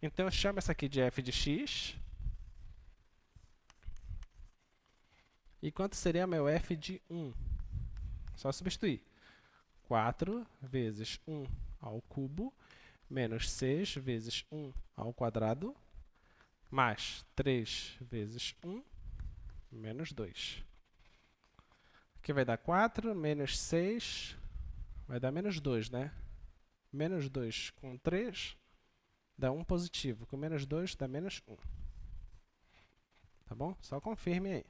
Então, eu chamo essa aqui de f de x. E quanto seria meu f de 1? Só substituir. 4 vezes 1 ao cubo, menos 6 vezes 1 ao quadrado, mais 3 vezes 1, menos 2. Aqui vai dar 4, menos 6, vai dar menos 2, né? Menos 2 com 3 dá 1 positivo, com menos 2 dá menos 1. Tá bom? Só confirme aí.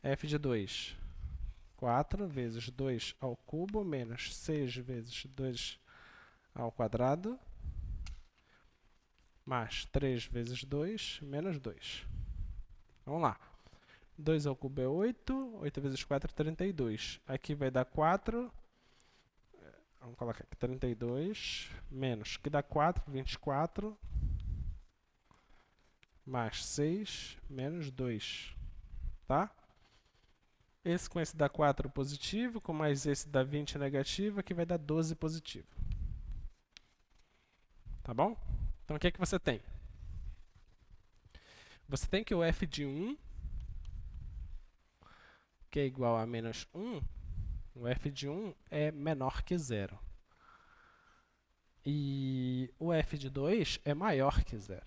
f de 2, 4 vezes 2 ao cubo, menos 6 vezes 2 ao quadrado, mais 3 vezes 2, menos 2. Vamos lá. 2 ao cubo é 8, 8 vezes 4 é 32. Aqui vai dar 4, vamos colocar aqui 32, menos, que dá 4, 24, mais 6, menos 2, tá? Esse com esse dá 4 positivo, com mais esse dá 20 negativo, aqui vai dar 12 positivo. Tá bom? Então, o que é que você tem? Você tem que o f de 1, que é igual a menos 1, o f de 1 é menor que 0. E o f de 2 é maior que 0,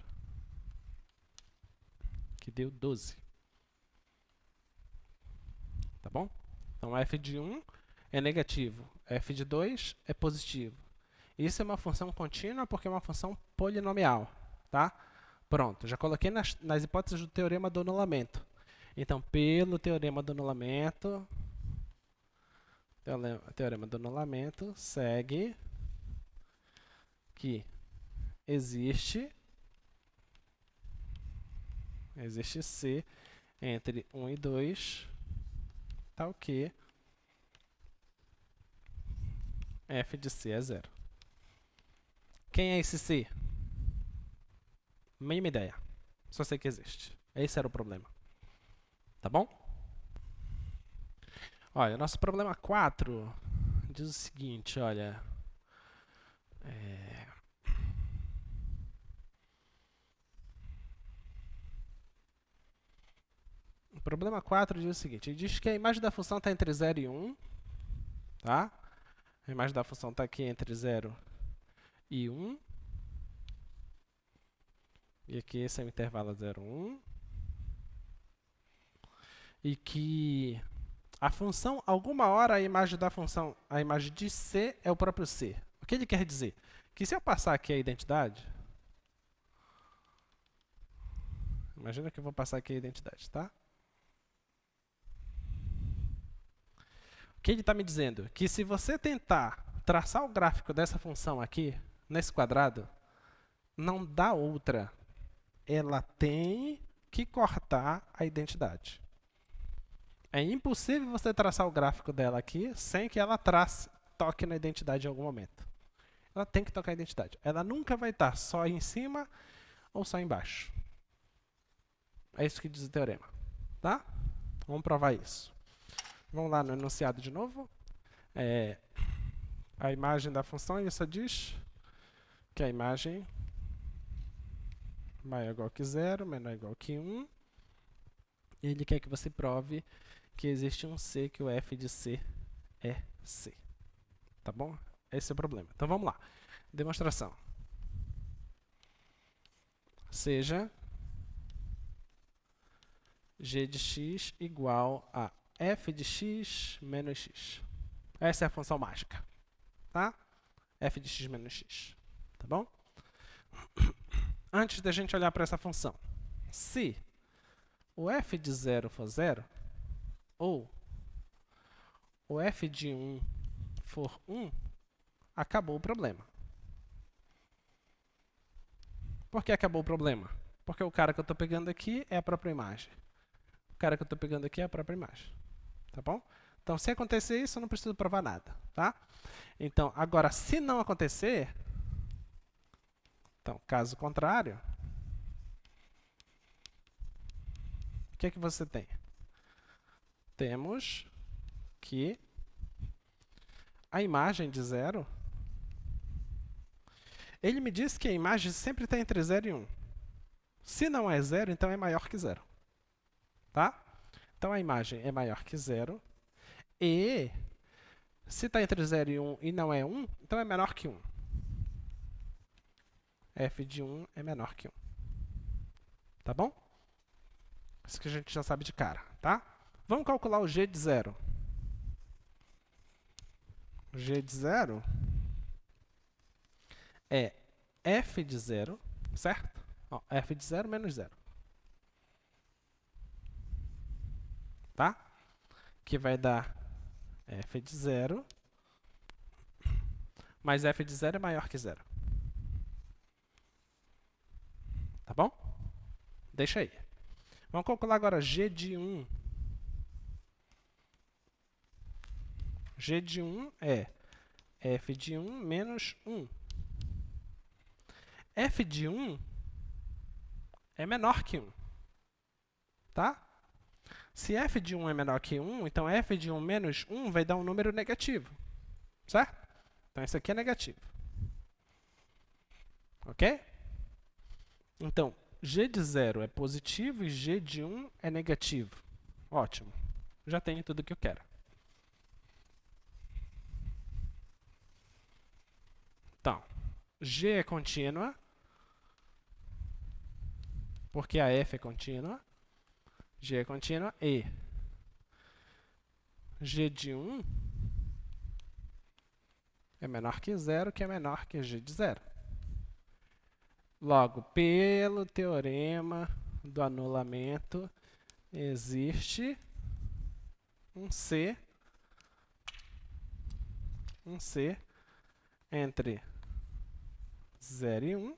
que deu 12. Tá bom? Então, f de 1 é negativo, f de 2 é positivo. Isso é uma função contínua porque é uma função polinomial, tá? Pronto, já coloquei nas hipóteses do teorema do anulamento. Então, pelo teorema do anulamento, segue que existe C entre 1 e 2, tal que f de C é 0. Quem é esse C? Mínima ideia. Só sei que existe. Esse era o problema. Tá bom? Olha, nosso problema 4 diz o seguinte, olha. O problema 4 diz o seguinte, ele diz que a imagem da função está entre 0 e 1, tá? A imagem da função está aqui entre 0 e 1. E aqui esse é o intervalo 0, 1. E que a função, alguma hora a imagem da função, a imagem de C é o próprio C. O que ele quer dizer? Que se eu passar aqui a identidade, imagina que eu vou passar aqui a identidade, tá? O que ele está me dizendo? Que se você tentar traçar o gráfico dessa função aqui, nesse quadrado, não dá outra. Ela tem que cortar a identidade. É impossível você traçar o gráfico dela aqui sem que ela toque na identidade em algum momento. Ela tem que tocar a identidade. Ela nunca vai estar só em cima ou só embaixo. É isso que diz o teorema. Tá? Vamos provar isso. Vamos lá no enunciado de novo. A imagem da função, ele só diz que a imagem maior ou igual que 0, menor ou igual que 1. Ele quer que você prove que existe um C, que o f de C é C. Tá bom? Esse é o problema. Então, vamos lá. Demonstração. Seja g de x igual a f de x menos x. Essa é a função mágica. Tá? F de x menos x. Tá bom? antes da gente olhar para essa função, se o f de 0 for 0, ou o f de 1 for 1, acabou o problema. Por que acabou o problema? Porque o cara que eu estou pegando aqui é a própria imagem. O cara que eu estou pegando aqui é a própria imagem. Tá bom? Então, se acontecer isso, eu não preciso provar nada. Tá? Então, agora, se não acontecer, então, caso contrário, o que é que você tem? Temos que a imagem de 0, ele me diz que a imagem sempre está entre 0 e 1. Se não é 0, então é maior que 0. Tá? Então, a imagem é maior que 0. E, se está entre 0 e 1 e não é 1, então é menor que 1. f de 1 é menor que 1. Tá bom? Isso que a gente já sabe de cara, tá? Vamos calcular o g de 0. O g de 0 é f de 0, certo? Ó, f de 0 menos 0. Tá? Que vai dar f de 0, mas f de 0 é maior que 0. Tá bom? Deixa aí. Vamos calcular agora g de 1. G de 1 é f de 1 menos 1. F de 1 é menor que 1. Tá? Se f de 1 é menor que 1, então f de 1 menos 1 vai dar um número negativo. Certo? Então, isso aqui é negativo. Ok? Então, g de 0 é positivo e g de 1 é negativo. Ótimo. Já tenho tudo o que eu quero. Então, g é contínua, porque a f é contínua. G é contínua e g de 1 é menor que 0, que é menor que g de 0. Logo, pelo teorema do anulamento, existe um C entre 0 e 1,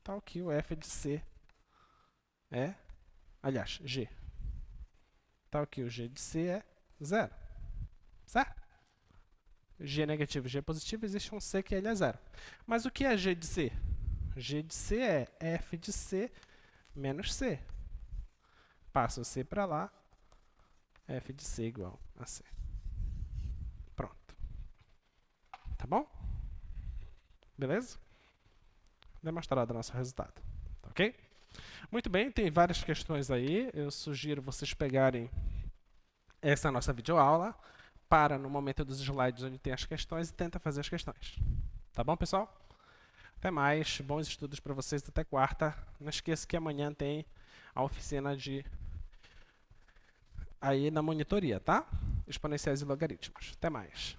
tal que o f de C é, aliás, g, tal que o g de C é 0. Certo? G é negativo, G é positivo, existe um C que ele é 0. Mas o que é G de C? G de C é f de C menos C. Passa o C para lá, f de C igual a C. Pronto. Tá bom? Beleza? Demonstrado o nosso resultado. Ok? Muito bem, tem várias questões aí. Eu sugiro vocês pegarem essa nossa videoaula, para no momento dos slides onde tem as questões e tenta fazer as questões. Tá bom, pessoal? Até mais. Bons estudos para vocês até quarta. Não esqueça que amanhã tem a oficina aí na monitoria, tá? Exponenciais e logaritmos. Até mais.